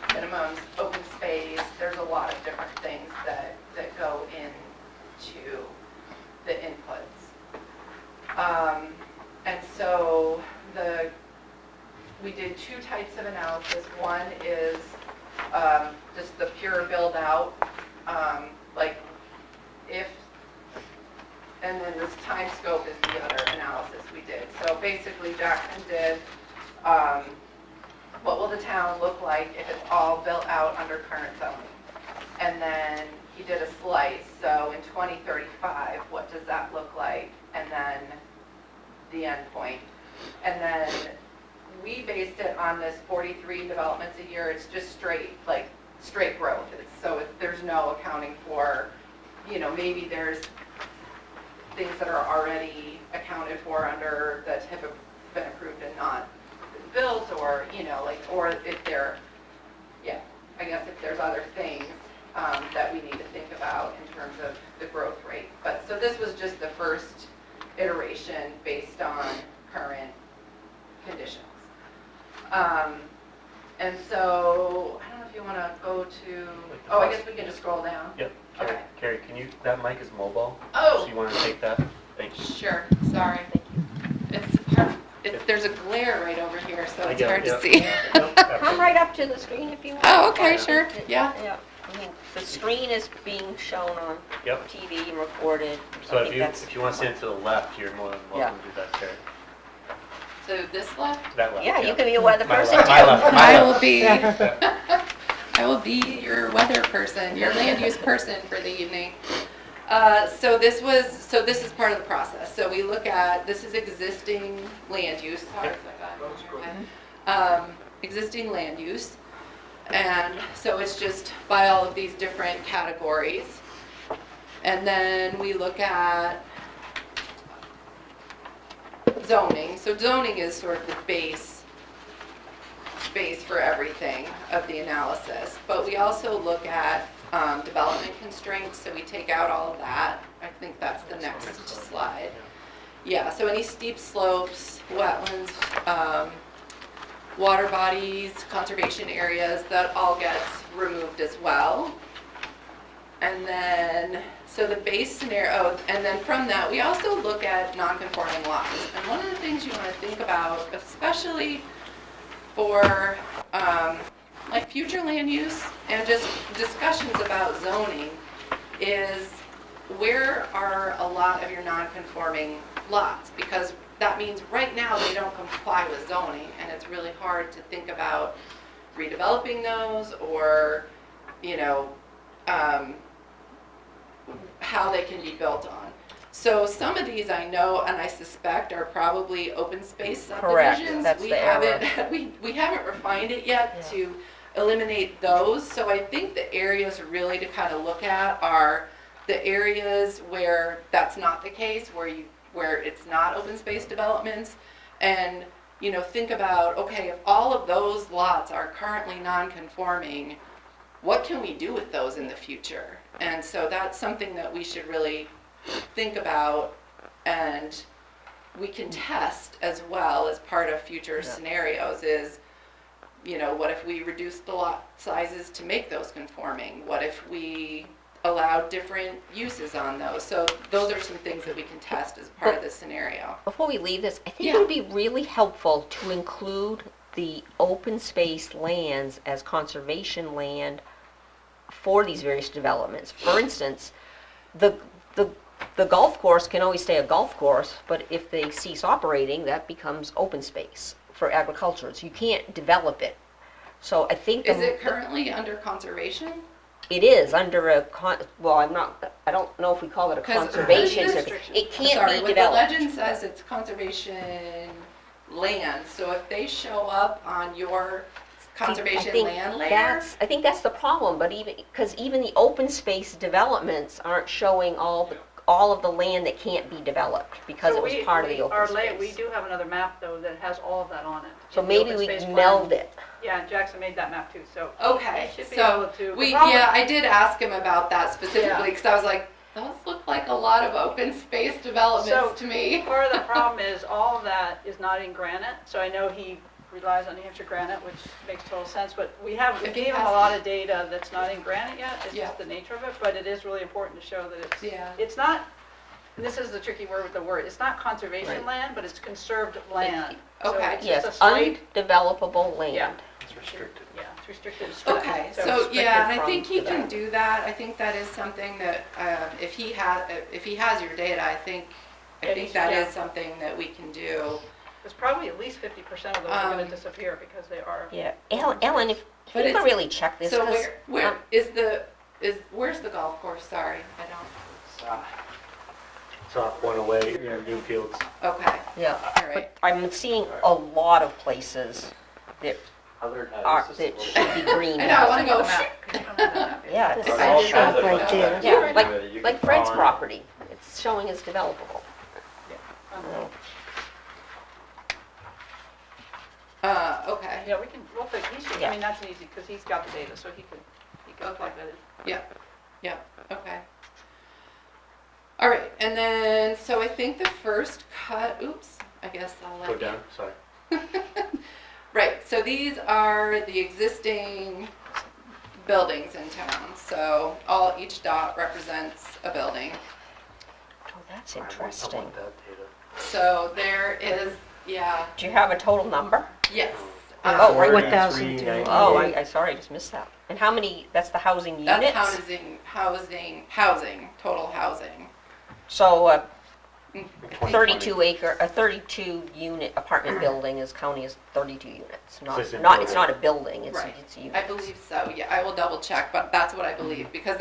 minimums, open space. There's a lot of different things that go into the inputs. And so we did two types of analysis. One is just the pure build out, like if, and then this time scope is the other analysis we did. So basically Jackson did, what will the town look like if it's all built out under current zoning? And then he did a slice, so in 2035, what does that look like? And then the end point. And then we based it on this 43 developments a year. It's just straight growth. There's no accounting for, maybe there's things that are already accounted for under that have been approved and not built, or, or if I guess if there's other things that we need to think about in terms of the growth rate. But so this was just the first iteration based on current conditions. And so, I don't know if you want to go to, I guess we can just scroll down. Yep. Okay. Carrie, that mic is mobile? Oh. So you want to take that? Thank you. Sure, sorry. There's a glare right over here, so I it's get hard it, to yeah. see. Nope, Come absolutely. right up to the screen if you want. Oh, okay, sure, yeah. Yeah, the screen is being shown on Yep. TV and recorded. So I if think you that's- want to stand to the left, you're more than welcome to do that, Carrie. So this left? That left. Yeah, you can be a weather My person left, too. my left, my I left. will be your weather person, your land use person for the evening. So this is part of the process. So we look at, this is existing land use. Sorry, existing land use. And so it's just by all of these different categories. And then we look at zoning. So zoning is sort of the base base for everything of the analysis, but we also look at development constraints, so we take out all of that. I think that's the next slide. Yeah, so any steep slopes, wetlands, water bodies, conservation areas, that all gets removed as well. And then, so the base scenario, and then from that, we also look at non-conforming lots. And one of the things you want to think about, especially for like future land use and just discussions about zoning, is where are a lot of your non-conforming lots? Because that means right now they don't comply with zoning, and it's really hard to think about redeveloping those or, you know, how they can be built on. So some of these I know and I suspect are probably open space Correct, subdivisions. that's We the error. haven't, we haven't refined it yet Yeah. to eliminate those. So I think the areas really to kind of look at are the areas where that's not the case, where it's not open space developments. And, you know, think about, okay, if all of those lots are currently non-conforming, what can we do with those in the future? And so that's something that we should really think about, and we can test as well as part of future scenarios is, you know, what if we reduce the lot sizes to make those conforming? What if we allow different uses on those? So those are some things that we can test as part of this scenario. Before we leave this, I think Yeah. it would be really helpful to include the open space lands as conservation land for these various developments. For instance, the golf course can always stay a golf course, but if they cease operating, that becomes open space for agriculture. So you can't develop it. So I think Is it currently under conservation? it is under a I don't know if we call it a 'Cause conservation. this is- certificate. It can't Sorry, be what the developed. legend says, it's conservation land. So if they show up on your conservation land layer, I think that's the problem, but because even the open space developments aren't showing all of the land that can't be developed because So it was part of the open our space. we do have another map though that has all of that on it. So in the maybe open we space plan. meld it. Yeah, Jackson made that map too, so. okay, We should be so able to- we, the problem- yeah, I did ask him about that specifically, Yeah. because I was like, those look like a lot of open space developments to me. Part of the problem is all of that is not in granite, so I know he relies on New Hampshire granite, which makes total sense, but we If he gave him has- a lot of data that's not in granite yet, it's Yeah. just the nature of it, but it is really important to show that Yeah. it's not, and this is the tricky word with the word, it's not conservation Right. land, but it's conserved land. So Okay. it's Yes, just a slight, undevelopable land. Yeah. It's restricted. yeah, it's restricted. Okay, so restricted yeah, and I from think he can that. do that. I think that is something that, if he has your data, I think that Yeah. is something that we can do. There's probably at least 50% of those are gonna Um, disappear because they are. Yeah, Ellen, if But you can it's- really check this, So 'cause, where where's the golf course? Sorry, I don't, It's off one away near Newfields. okay, yeah, all right. but I'm seeing a lot of places that that should be green. I know, I wanna Look at go, the map. Can you come to the map? Yeah, This it's- is shop right there. yeah, You like can Fred's draw on it. property, it's showing as developable. Um, okay, Yeah, we'll fix, he should, Yeah. I mean, that's easy, because he's got the data, so he can Okay. plug that in. yeah, okay. All right, and then, so I think the first cut, oops, I guess I'll let Go you. down, sorry. Right, so these are the existing buildings in town, so each dot represents a building. Oh, that's I want interesting. that data. So there is, yeah, Do you have a total number? yes. Oh, right. 1,000. Oh, I sorry, I just missed that. And how many, that's the housing units? That's housing, total housing. So a Mm, 32 unit apartment building is counting as 32 units, So it's in it's not a building. building, it's Right. units. I believe so, yeah, I will double check, but that's what I believe, because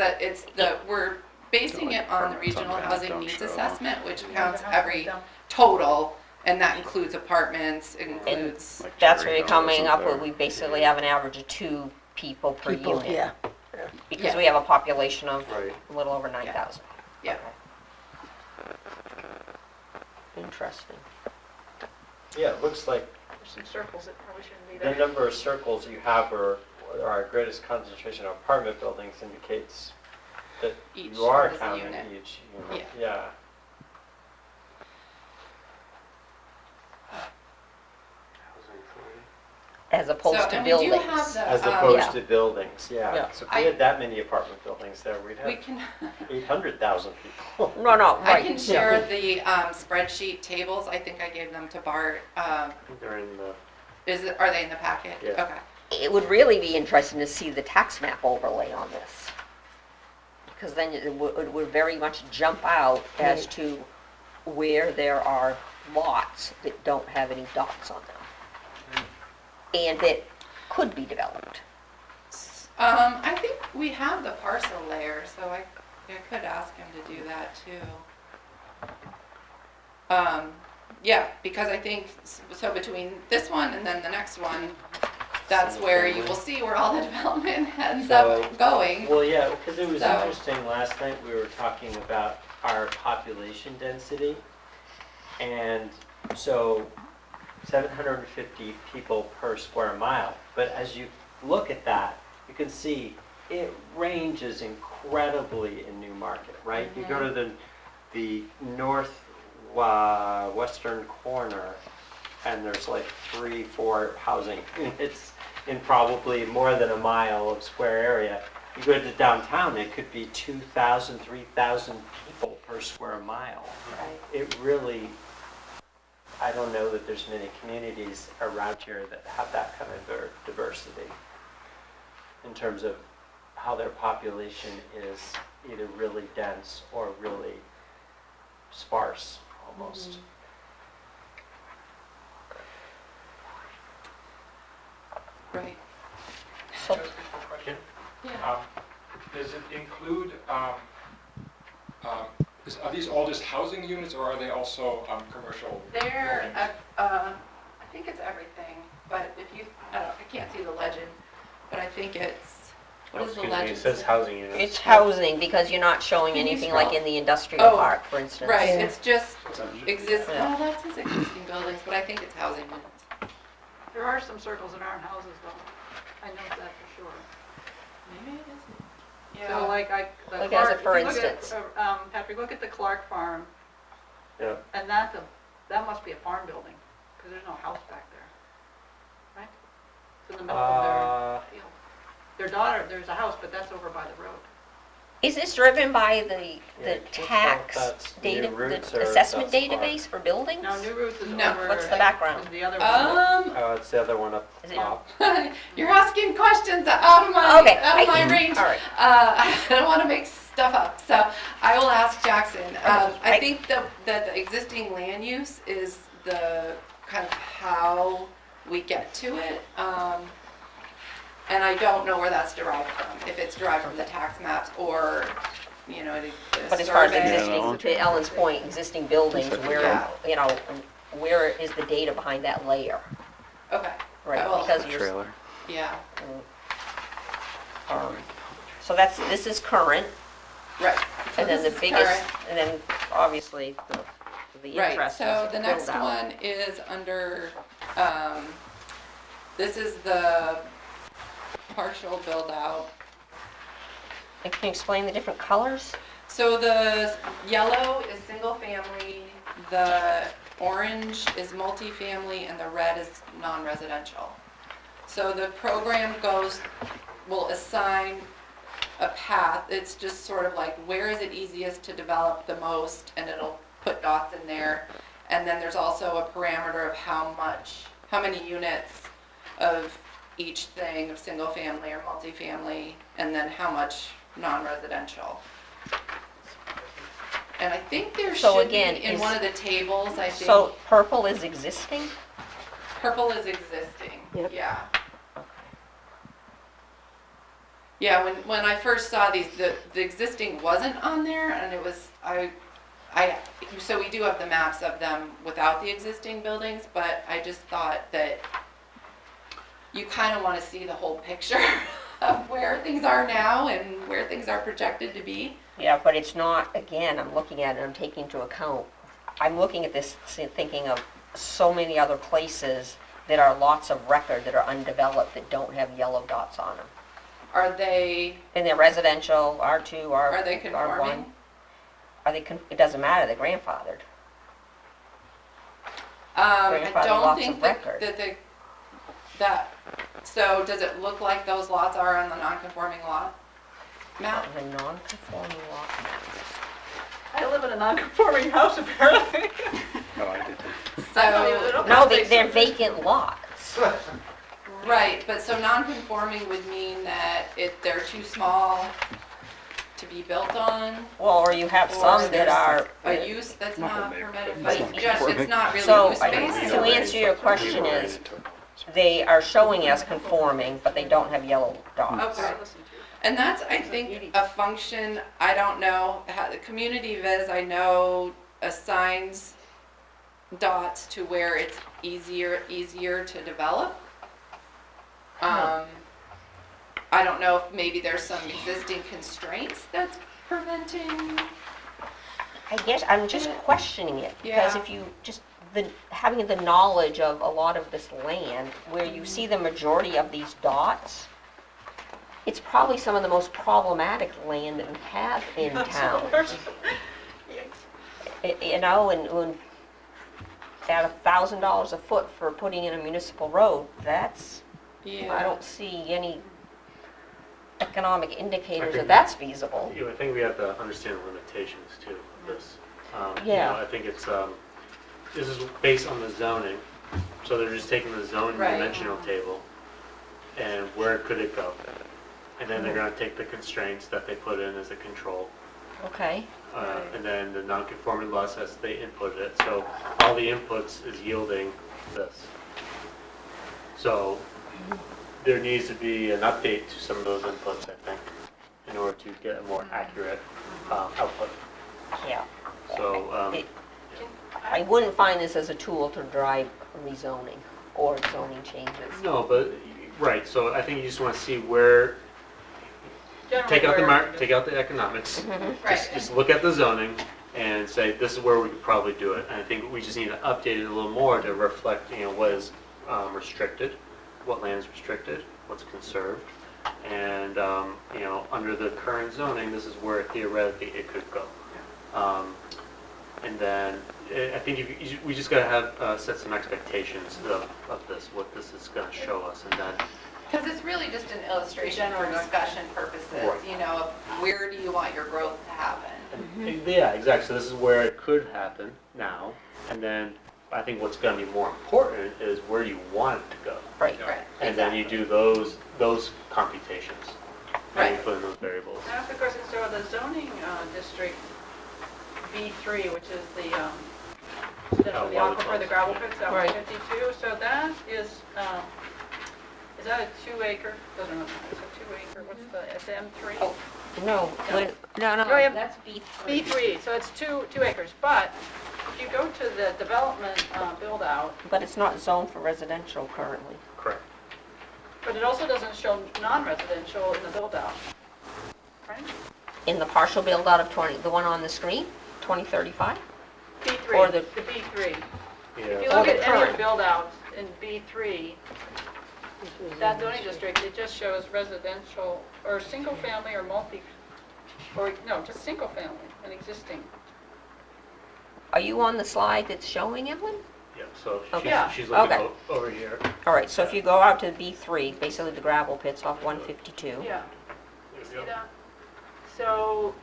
we're basing it on the regional housing needs assessment, which counts every total, and that includes apartments, it includes, That's where you're coming up with, we basically have an average of 2 people per People, unit. yeah. Because we have a population of Right. a little over 9,000. yeah. Interesting. Yeah, it looks like There's some circles that probably shouldn't be The there. number of circles you have or our greatest concentration of apartment buildings indicates that Each you are is a counting unit. each unit. Yeah. Yeah. As opposed So, to and we do buildings. have the, As Yeah. opposed to buildings, yeah. Yeah. So if we had that many apartment buildings there, we'd we have can, 800,000 people. No, no, I right. can yeah. share the spreadsheet tables. I think I gave them to Bart. They're in the, Are they in the packet? Yeah. Okay. It would really be interesting to see the tax map overlay on this. Because then it would very much jump out as to where there are lots that don't have any dots on them. And that could be developed. I think we have the parcel layer, so I could ask him to do that too. Yeah, because I think, so between this one and then the next one, that's where you will see where all the development ends up going. Well, yeah, because it was So- interesting, last night we were talking about our population density. And so 750 people per square mile. But as you look at that, you can see it ranges incredibly in Newmarket, right? You go to the north western corner, and there's like 3-4 housing units in probably more than a mile of square area. You go to downtown, it could be 2,000, 3,000 people per square mile. It really, I don't know that there's many communities around here that have that kind of diversity in terms of how their population is either really dense or really sparse, almost. Right. So, Yeah. Does it include, are these all just housing units, or are they also commercial There, buildings? I think it's everything, but if you, I can't see the legend, but I think it's, what is the excuse me, legend? it says say? housing units. it's housing because you're not showing Can you anything like scroll? in the industrial Oh, park, for instance. Right, it's just Exception. Yeah. well, that says existing buildings, but I think it's housing units. There are some circles that aren't houses though. I know that for sure. Maybe it isn't. So like the Like Clark, as a for if you look at, instance. Patrick, look at the Clark farm, Yeah. and that must be a farm building, because there's no house back there, right? It's in the middle of their field. Their daughter, there's a house, but that's over by the road. Is this driven by Yeah, the I can't tell if tax that's data, New Roots the or assessment that's Clark. database for buildings? No, New Roots is No. over. What's the background? is the other one. Oh, it's the other one up Is it- top. You're asking questions out of my, Okay, out of my range. all right. I don't want to make stuff up, so I will ask Jackson. I I- think that the existing land use is the kind of how we get to it. And I don't know where that's derived from, if it's derived from the tax maps or, the But as far as survey. existing, to Ellen's point, existing buildings, where, Yeah. where is the data behind that layer? Okay, Right, I will. because you're, Trailer. yeah, so this is current, right. So and then the this is biggest, current. and then obviously the Right, interest is so the next build out. one is under, this is the partial build out. And can you explain the different colors? So the yellow is single family, the orange is multifamily, and the red is non-residential. So the program will assign a path, it's just sort of like, where is it easiest to develop the most, and it'll put dots in there. And then there's also a parameter of how many units of each thing, of single family or multifamily, and then how much non-residential. And I think there So should be again, in one of the tables, I think, So purple is existing? purple is existing, Yep. yeah. Yeah, when I first saw these, the existing wasn't on there, and it was, so we do have the maps of them without the existing buildings, but I just thought that you kind of want to see the whole picture of where things are now and where things are projected to be. Yeah, but it's not, again, I'm looking at it, I'm taking into account, I'm looking at this thinking of so many other places that are lots of record that are undeveloped that don't have yellow dots on them. Are they, And they're residential, R2, are they R1. conforming? It doesn't matter, they're grandfathered. I Grandfather don't lots think of that, record. so does it look like those lots are on the non-conforming lot map? The non-conforming lot map. I live in a non-conforming house apparently. Oh, I did too. So, No, they're vacant lots. right, but so non-conforming would mean that they're too small to be built on? Well, or you have some Or that there's are, a use that's Not not permitted, permitted, but but it's just, not it's not really so, use-based? to answer your question is, they are showing as conforming, but they don't have yellow dots. Okay. And that's, I think, a function, I don't know, how the community viz, I know, assigns dots to where it's easier to develop. I don't know if maybe there's some existing constraints that's preventing. I guess I'm just questioning it, because Yeah. if you just, having the knowledge of a lot of this land, where you see the majority of these dots, it's probably some of the most problematic land that we have in town. You know, and when, at $1,000 a foot for putting in a municipal road, that's, I don't see any economic indicators that that's feasible. I think we have to understand the limitations too of this. Yeah. I think it's, this is based on the zoning, so they're just taking the zoning Right. dimensional table and where could it go? And then they're gonna take the constraints that they put in as a control, Okay, and then the non-conforming lots as they input it. So all the inputs is yielding this. So there needs to be an update to some of those inputs, I think, in order to get a more accurate output. yeah. So, It- I wouldn't find this as a tool to drive rezoning or zoning changes. no, but, right, so I think you just wanna see where, take out take out the economics. Right. Just look at the zoning and say, this is where we could probably do it. And I think we just need to update it a little more to reflect, what is restricted, what land is restricted, what's conserved. And, under the current zoning, this is where theoretically it could go. And then, I think we just gotta have, set some expectations of this, what this is gonna show us, and then, Because it's really just an illustration for discussion purposes, Right. of where do you want your growth to happen? yeah, exactly, so this is where it could happen now, and then I think what's gonna be more important is where do you want it to go? Right. Right, And then you do those computations, and you Right. put in those variables. I have a question, so the zoning district B3, which is the, potential the water aquifer, the wells. gravel pits, that Right. 152, so that is that a 2 acre? Doesn't really matter, it's a 2 acre, what's the, it's M3? Oh, No, no, No, you have- that's B3. B3, so it's 2 acres, but if you go to the development build-out, But it's not zoned for residential currently. Correct. but it also doesn't show non-residential in the build-out, right? In the partial build-out of 20, the one on the screen, 2035? B3, Or the the- B3. If you Yeah, look the at any of the current. build-outs in B3, that zoning district, it just shows residential, or single-family or multi, or, no, just single-family and existing. Are you on the slide that's showing Evelyn? yeah, so Okay. Yeah. she's looking Okay. over here. All right, so if you go out to B3, basically the gravel pits off 152. Yeah, There we see go. that? So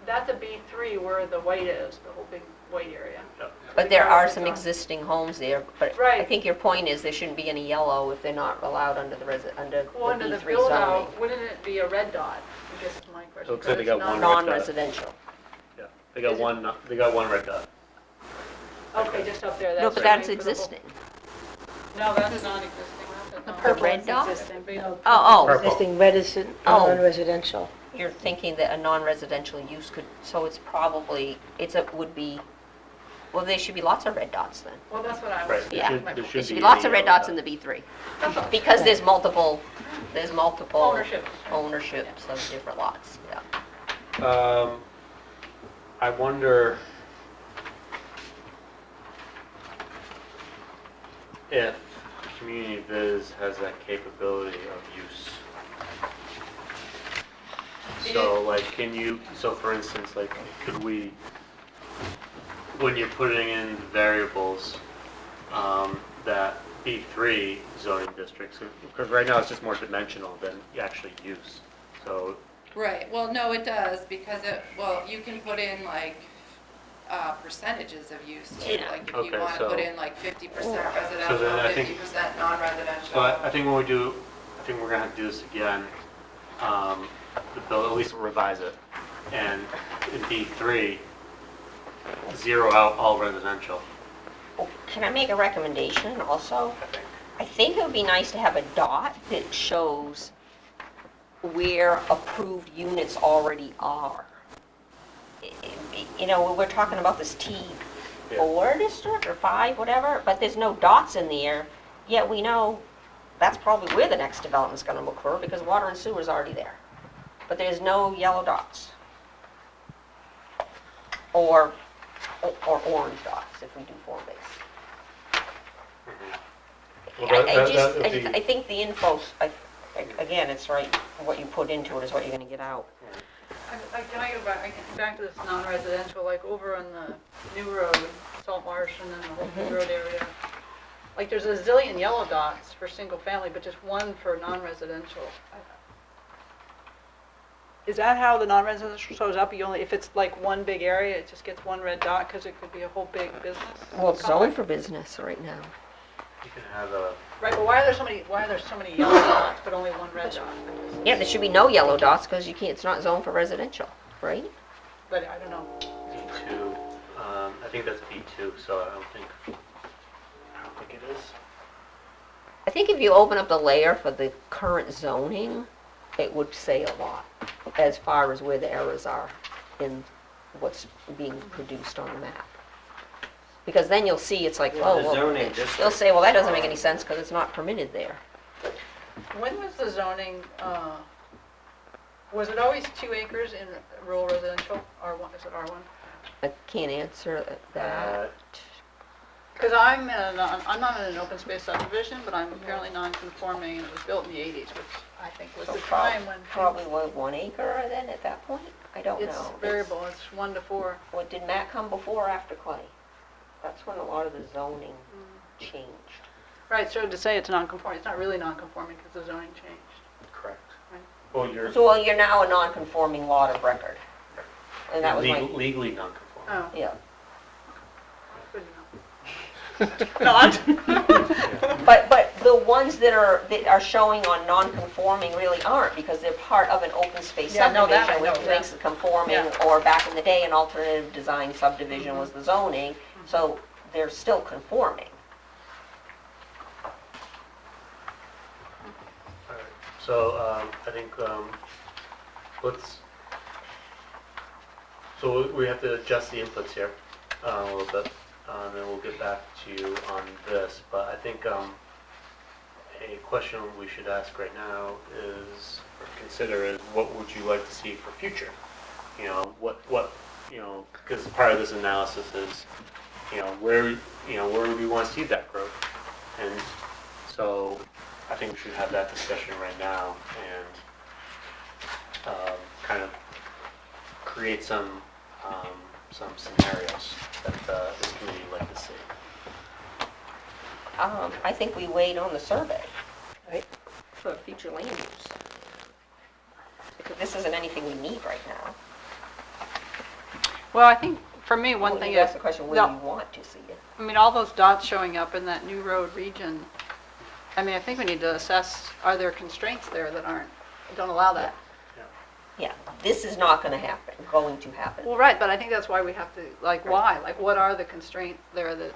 that's a B3 where the white is, the whole big white area. Yep. But there are some existing homes there, but I Right. think your point is there shouldn't be any yellow if they're not allowed under the under Well, under the the B3 zoning. build-out, wouldn't it be a red dot? I guess is my question. Looks like they because got it's one not- Non-residential. Yeah, they got one red dot. Okay, just up there, that's. No, but showing that's for the whole- existing. No, that's non-existing, that's a non. The red dot? No, Oh, Purple. existing resident, Oh. non-residential. You're thinking that a non-residential use could, so it's probably, would be, well, there should be lots of red dots then. Well, that's what I was. Right, Yeah. there my should, there point. There should should be be lots any of red yellow dots in the B3. That's all. Because there's multiple Ownership. ownerships of different lots, yeah. I wonder if community viz has that capability of use? So like, so for instance, like, could we, when you're putting in variables, that B3 zoning districts, because right now it's just more dimensional than actually use, so. Right, well, no, it does, because you can put in like, percentages of use too. Yeah. Like if you Okay, wanna so- put in like 50% residential, then I think- 50% non-residential. So I think when we do, I think we're gonna have to do this again, the bill, at least revise it, and in B3, zero out all residential, Can I make a recommendation also? I think. I think it would be nice to have a dot that shows where approved units already are. You know, we're talking about this T4 district or 5, whatever, but there's no dots in there, yet we know that's probably where the next development's gonna occur because water and sewer's already there. But there's no yellow dots. Or orange dots if we do form-based. Well, I think the info, again, it's right, what you put into it is what you're gonna get out. Can I go back to this non-residential, like over on the New Road, Salt Marsh, and then the whole New Road area? Like, there's a zillion yellow dots for single family, but just one for non-residential. Is that how the non-residential shows up? You only, if it's like one big area, it just gets one red dot because it could be a whole big business? Well, it's zoned for business right now. You can have a, Right, but why are there so many yellow dots but only one red dot? Yeah, there should be no yellow dots because you can't, it's not zoned for residential, right? But I don't know. B2, I think that's B2, so I don't think it is. I think if you open up the layer for the current zoning, it would say a lot as far as where the errors are in what's being produced on the map. Because then you'll see, it's like, oh, The well, zoning they'll district. say, well, that doesn't make any sense because it's not permitted there. When was the zoning, was it always 2 acres in rural residential? R1, is it R1? I can't answer that. Because I'm not in an open space subdivision, but I'm apparently non-conforming, and it was built in the 80s, which I think was So the time when. Probably was 1 acre then at that point? I don't know. It's variable, it's 1 to 4. Well, did Matt come before or after Clay? That's when a lot of the zoning changed. Right, so to say it's non-conforming, it's not really non-conforming because the zoning changed. Correct. Right. Well, you're So, well, you're now a non-conforming lot of record. And that was my, legally non-conforming. Oh, yeah. good enough. No, I'm, But the ones that are showing on non-conforming really aren't because they're part of an open space Yeah, no, that I subdivision, which know, yeah. makes it conforming, Yeah. or back in the day, an alternative design subdivision was the zoning, so they're still conforming. Alright, so, I think, so we have to adjust the inputs here, a little bit, and then we'll get back to you on this, but I think, a question we should ask right now is, or consider is, what would you like to see for future? You know, because part of this analysis is, where do we want to see that growth? And so, I think we should have that discussion right now and kind of create some scenarios that this community would like to see. I think we wait on the survey, right, for future land use. Because this isn't anything we need right now. well, I think for me, one Well, thing you ask is, the question, where do no. you want to see it? I mean, all those dots showing up in that New Road region, I mean, I think we need to assess, are there constraints there that don't allow that? Yeah, this is not gonna happen, going to happen. Well, right, but I think that's why we have to, like, why? Like, what are the constraints there that,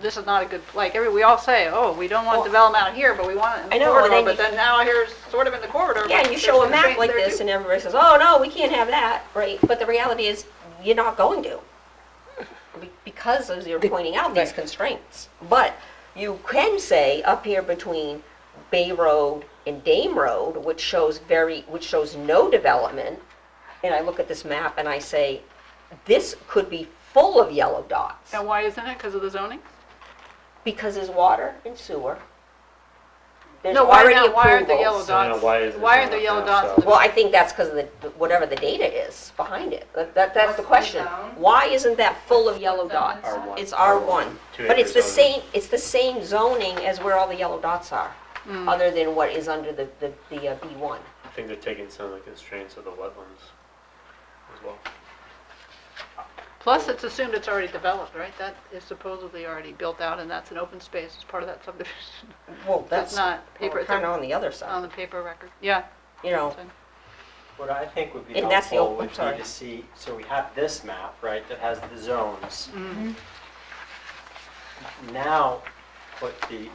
this is not a good, like, we all say, oh, we don't want Well, development out here, but we want it in I the know, and corridor, then but you- then now here's sort of in the corridor. Yeah, but and you there's show a map constraints like there this too. and everybody says, oh, no, we can't have that, right? But the reality is, you're not going to. Because as you're pointing out these constraints. But you can say up here between Bay Road and Dame Road, which shows no development, and I look at this map and I say, this could be full of yellow dots. And why isn't it? Because of the zoning? Because there's water and sewer, there's No, why already not, why aren't the approvals. yellow So now dots? why is it Why aren't showing the up yellow now? dots So- in the? Well, I think that's because of whatever the data is behind it. That's What's the the question. zone? Why isn't that full of yellow What zone dots? is that? R1. It's R1. 2 But it's acre the zoning. same zoning as where all the yellow dots are, other than what is under the B1. I think they're taking some of the constraints of the wetlands as well. Plus, it's assumed it's already developed, right? That is supposedly already built out, and that's an open space as part of that subdivision. Well, So that's it's not paper, it's kind of on on the other side, the paper record. Yeah. you know. So- What I think would be And that's the helpful old- I'm would be sorry. to see, so we have this map, right, that has the zones. Now, put the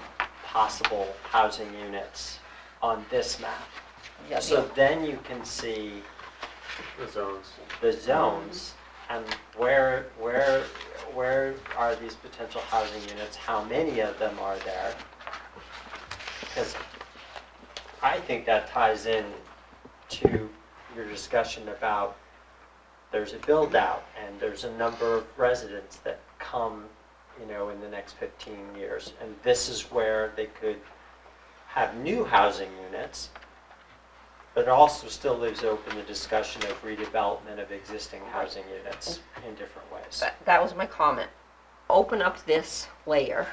possible housing units on this map. Yeah, So then you can see The zones. the zones and where are these potential housing units? How many of them are there? Because I think that ties in to your discussion about there's a build out and there's a number of residents that come, in the next 15 years. And this is where they could have new housing units. But it also still leaves open the discussion of redevelopment of existing housing units in different ways. That was my comment. Open up this layer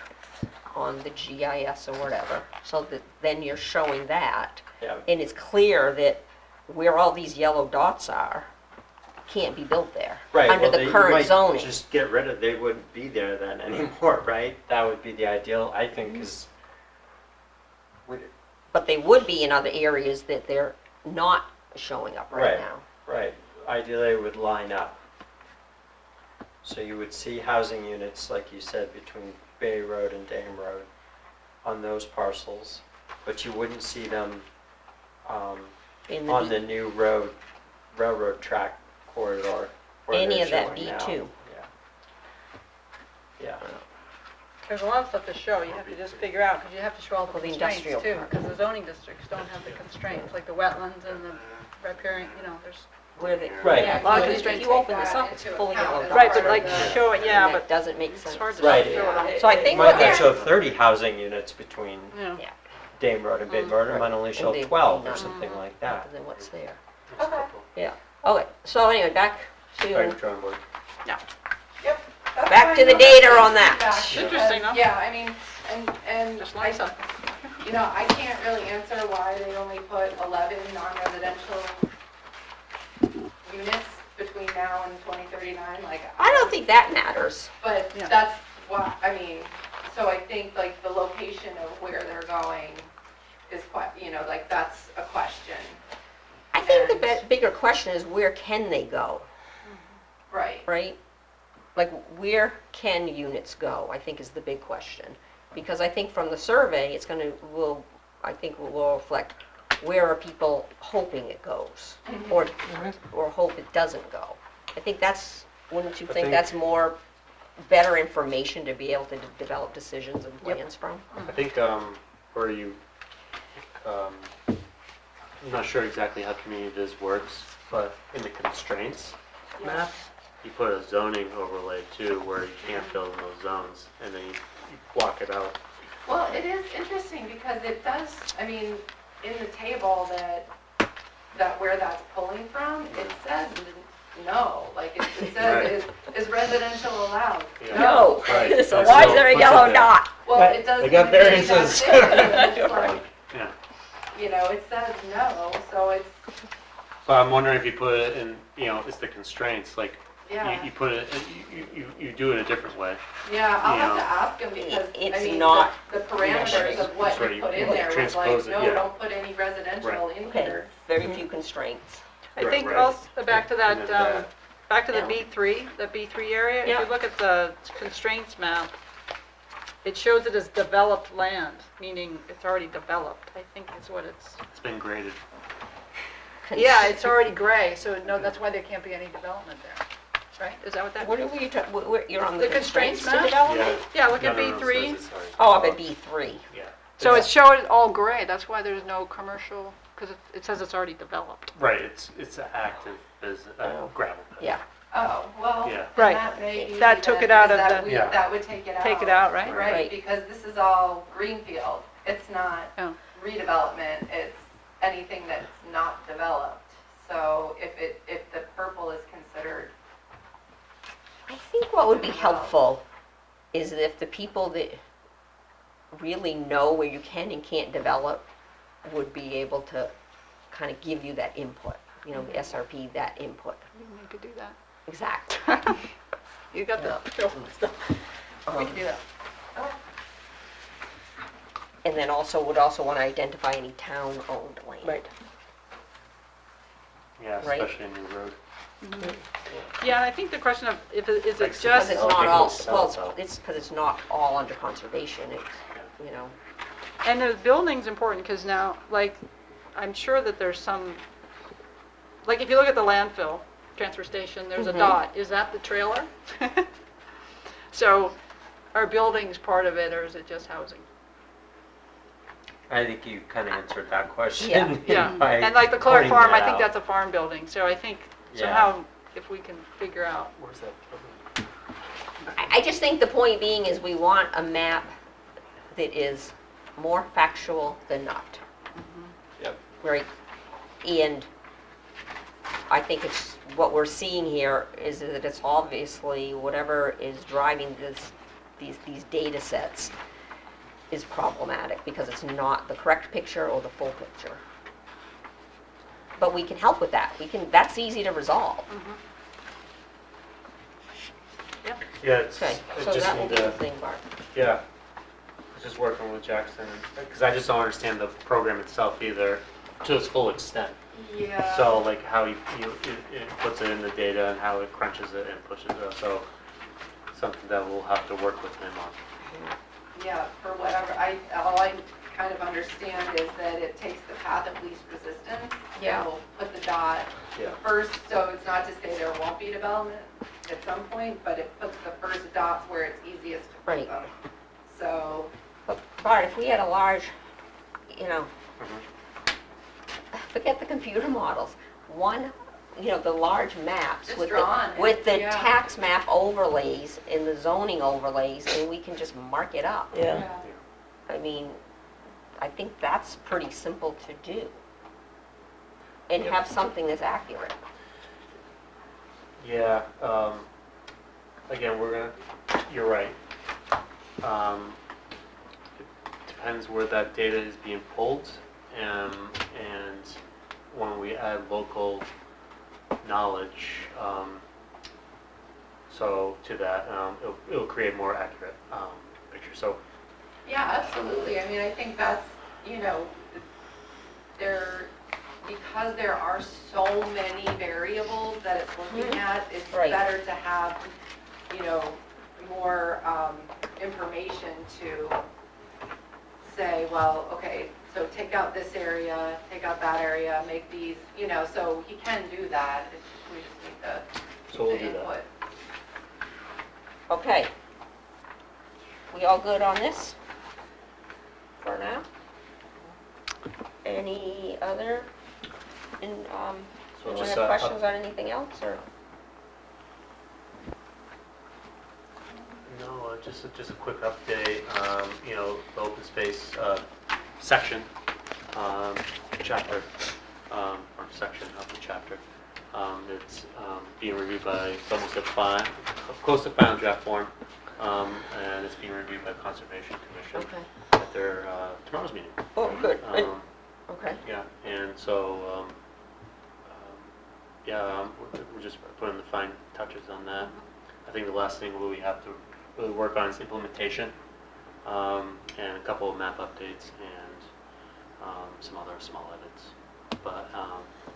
on the GIS or whatever, so that then you're showing that. Yeah. And it's clear that where all these yellow dots are, can't be built there. Right, Under well, the you current might zoning. just get rid of, they wouldn't be there then anymore, right? That would be the ideal, I think, because But they would be in other areas that they're not showing up right Right. now. right, ideally it would line up. So you would see housing units, like you said, between Bay Road and Dame Road on those parcels, but you wouldn't see them In on the the new railroad track corridor where Any they're of that showing now. B2. Yeah. There's a lot of stuff to show, you have to just figure out, because you have to show all the Well, the constraints industrial too, park. because the zoning districts don't have the constraints, like the wetlands and the riparian, there's. where they. Right. Yeah, A lot of you constraints. If you open this take up, that it's into fully account yellow as dots. Right, but part like, of the- show it, yeah, And but that doesn't make it's sense. hard to Right. show it all. So I think Might what not they're, show 30 housing units between Yeah. yeah, Dame Road and Bay Road, it might only show they- 12 they or not- something like that. other than what's there. That's Okay. helpful. Yeah, okay, so anyway, back Back to to, drawing board. Yep. That's Back fine. to the No, that's data good on that. feedback because, Interesting, huh? Yeah, I mean, and Just I, like that. I can't really answer why they only put 11 non-residential units between now and 2039, like. I don't think that matters. But Yeah. that's why, so I think like the location of where they're going is quite, like that's a question, I think the bigger question is where can they go, right? right? Like, where can units go, I think is the big question. Because I think from the survey, it's gonna, will reflect where are people hoping it goes, or hope it doesn't go. I think that's, wouldn't you I think think- that's more, better information to be able to develop decisions and plans from? I think where you, I'm not sure exactly how community viz works, but in the constraints map, you put a zoning overlay too, where you can't build in those zones, and then you block it out. Well, it is interesting because it does, in the table that where that's pulling from, it says no, like it says, is residential allowed? Yeah. No, Right. so That's why is still there a puts it yellow there. dot? Well, Right. it does. They got it does variances. that too. It's like, Yeah. it says no, so it's, But I'm wondering if you put it in, it's the constraints, like, yeah. you put it, you do it a different way. Yeah, I'll you have know, to ask him because, it's not the parameters of what It's already- you put in you there was transpose like, it, no, yeah. don't put any residential in Okay, here. very few constraints. I Right, think right. also, back to And then that, back to the Yeah. B3 area, if Yeah. you look at the constraints map, it shows it as developed land, meaning it's already developed, I think is what it's. It's been graded. Yeah, it's already gray, so no, that's why there can't be any development there, right? Is that what that? What are we, you're on the The constraints constraints to map? development? Yeah, look No, at no, no, it B3. says it's already- Oh, up at B3. Yeah. So It's- it's showing all gray, that's why there's no commercial, because it says it's already developed. Right, it's an active business, Oh. gravel pit. Yeah, Oh, well, Yeah. then Right. that may be. That took then, it out because of that the- Yeah. That would take it out. Take it out, right? Right, Right. because this is all greenfield, it's not, Oh. redevelopment, it's anything that's not developed. So if the purple is considered, I think what would be helpful is if the people that really know where you can and can't develop would be able to kind of give you that input, the SRP, that input. You could do that. Exactly. You got the we can do that. And then would also want to identify any town-owned land. Right. Yeah, Right. especially a new road. Yeah, and I think the question of if it, is Like, it Because just it's Oh, not people all, sell well, though. it's because it's not all under conservation, it's, and the building's important because now, like, I'm sure that there's some, like, if you look at the landfill transfer station, there's a dot. Is that the trailer? So, are buildings part of it, or is it just housing? I think you kind of answered that question. Yeah. Yeah, by and like the Clark pointing Farm, I that think out. that's a farm building. So I think Yeah. somehow if we can figure out. Where's that? I just think the point being is we want a map that is more factual than not. Yep. Right? And I think it's, what we're seeing here is that it's obviously whatever is driving these data sets is problematic because it's not the correct picture or the full picture. But we can help with that. That's easy to resolve. Yeah, it's, Okay, it so just that will need be the to, thing, Mark. yeah. Just working with Jackson, because I just don't understand the program itself either to its full extent. yeah. So like how it puts it in the data and how it crunches it and pushes it, so something that we'll have to work with him on. Yeah, for whatever, all I kind of understand is that it takes the path of least resistance. Yeah. And we'll put the dot Yeah. first, so it's not to say there won't be development at some point, but it puts the first dots where it's easiest to put Right. them. So, But Bart, if we had a large, forget the computer models, the large maps Just with drawn it, with the yeah. tax map overlays and the zoning overlays, and we can just mark it up. Yeah. I mean, I think that's pretty simple to do. And have something that's accurate. Yeah, again, you're right. It depends where that data is being pulled, and when we add local knowledge, so to that, it'll create more accurate picture. So, yeah, absolutely. I mean, I think that's, because there are so many variables that it's looking at, it's Right. better to have, more information to say, well, okay, so take out this area, take out that area, make these, so he can do that. We just need So we'll the do that. input. Okay. We all good on this? For now? Any other, So anyone just have questions on anything else, or? no, just a quick update. The open space section, chapter, or section of the chapter. It's being reviewed by, it's almost at close to final draft form, and it's being reviewed by Conservation Commission Okay. at their tomorrow's meeting. Oh, good. Okay. Yeah, and so, we're just putting the fine touches on that. I think the last thing we have to really work on is implementation, and a couple of map updates and some other small edits. But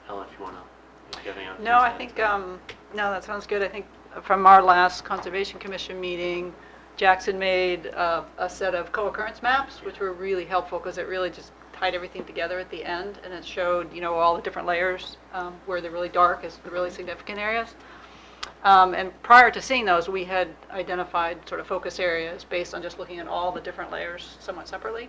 Ellen, if you want to, if you have any other No, I things think, to add. no, that sounds good. I think from our last Conservation Commission meeting, Jackson made a set of co-occurrence maps, which were really helpful because it really just tied everything together at the end, and it showed, all the different layers, where the really dark is the really significant areas. And prior to seeing those, we had identified sort of focus areas based on just looking at all the different layers somewhat separately.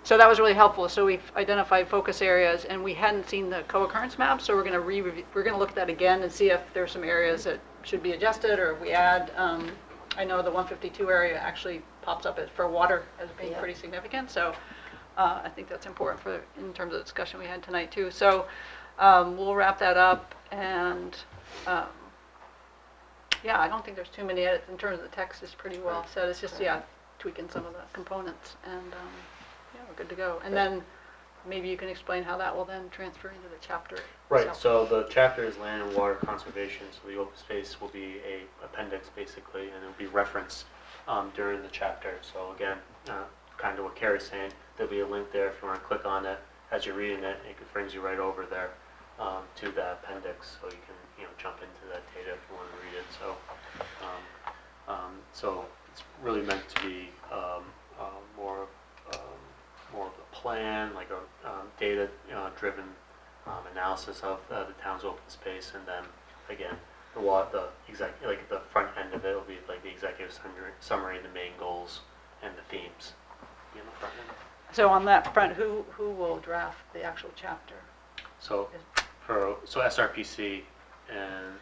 So that was really helpful. So we've identified focus areas, and we hadn't seen the co-occurrence map, so we're going to look at that again and see if there's some areas that should be adjusted, or if we add. I know the 152 area actually pops up for water as being Yeah. pretty significant, so I think that's important for, in terms of the discussion we had tonight too. So we'll wrap that up, and yeah, I don't think there's too many edits in terms of the text is pretty well said. It's just, yeah, tweaking some of the components, and yeah, we're good to go. And then maybe you can explain how that will then transfer into the chapter. Right, itself. so the chapter is land and water conservation, so the open space will be a appendix basically, and it'll be referenced during the chapter. So again, kind of what Carrie's saying, there'll be a link there if you want to click on it as you're reading it. It brings you right over there to the appendix, so you can jump into that data if you want to read it. So it's really meant to be more of a plan, like a data driven analysis of the town's open space, and then again like the front end of it will be like the executive summary, the main goals, and the themes in the front end. So on that front, who will draft the actual chapter? So SRPC and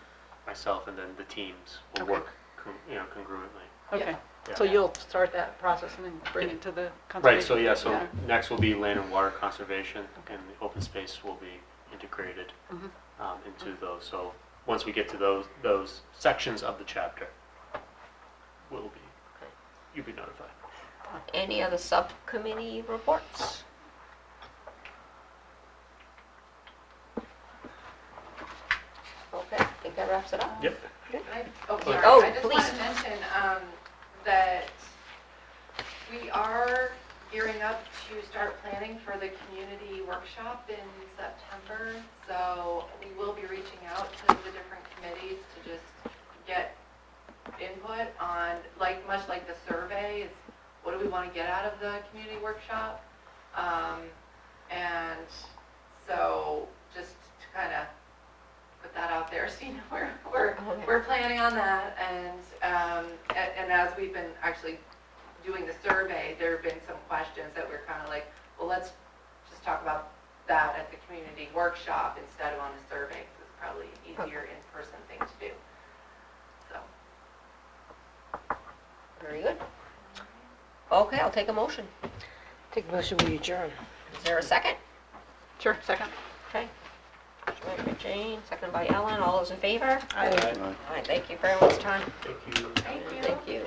myself, and then the teams will Okay. work congruently. Okay, Yeah. so you'll start that process and then bring it to the conservation? Right, so yeah, so Yeah. next will be land and water conservation, and the open space will be integrated Mhm. into those. So once we get to those sections of the chapter, you'll be notified. Any other subcommittee reports? Okay, I think that wraps it up. Yep. Oh, sorry, Oh, I just want please. to mention, that we are gearing up to start planning for the community workshop in September. So we will be reaching out to the different committees to just get input on, much like the survey, it's what do we want to get out of the community workshop? And so just to kind of put that out there, so we're planning on that, and as we've been actually doing the survey, there have been some questions that we're kind of like, well, let's just talk about that at the community workshop instead of on the survey, because it's probably an easier in-person thing to do. So. Very good. Okay, I'll take a motion. Take motion, we adjourn. Is there a second? Sure, second. Okay. Motion by Jane, second by Ellen. All those in favor? Aye. All right, thank you for everyone's time. Thank you. Thank you. Thank you.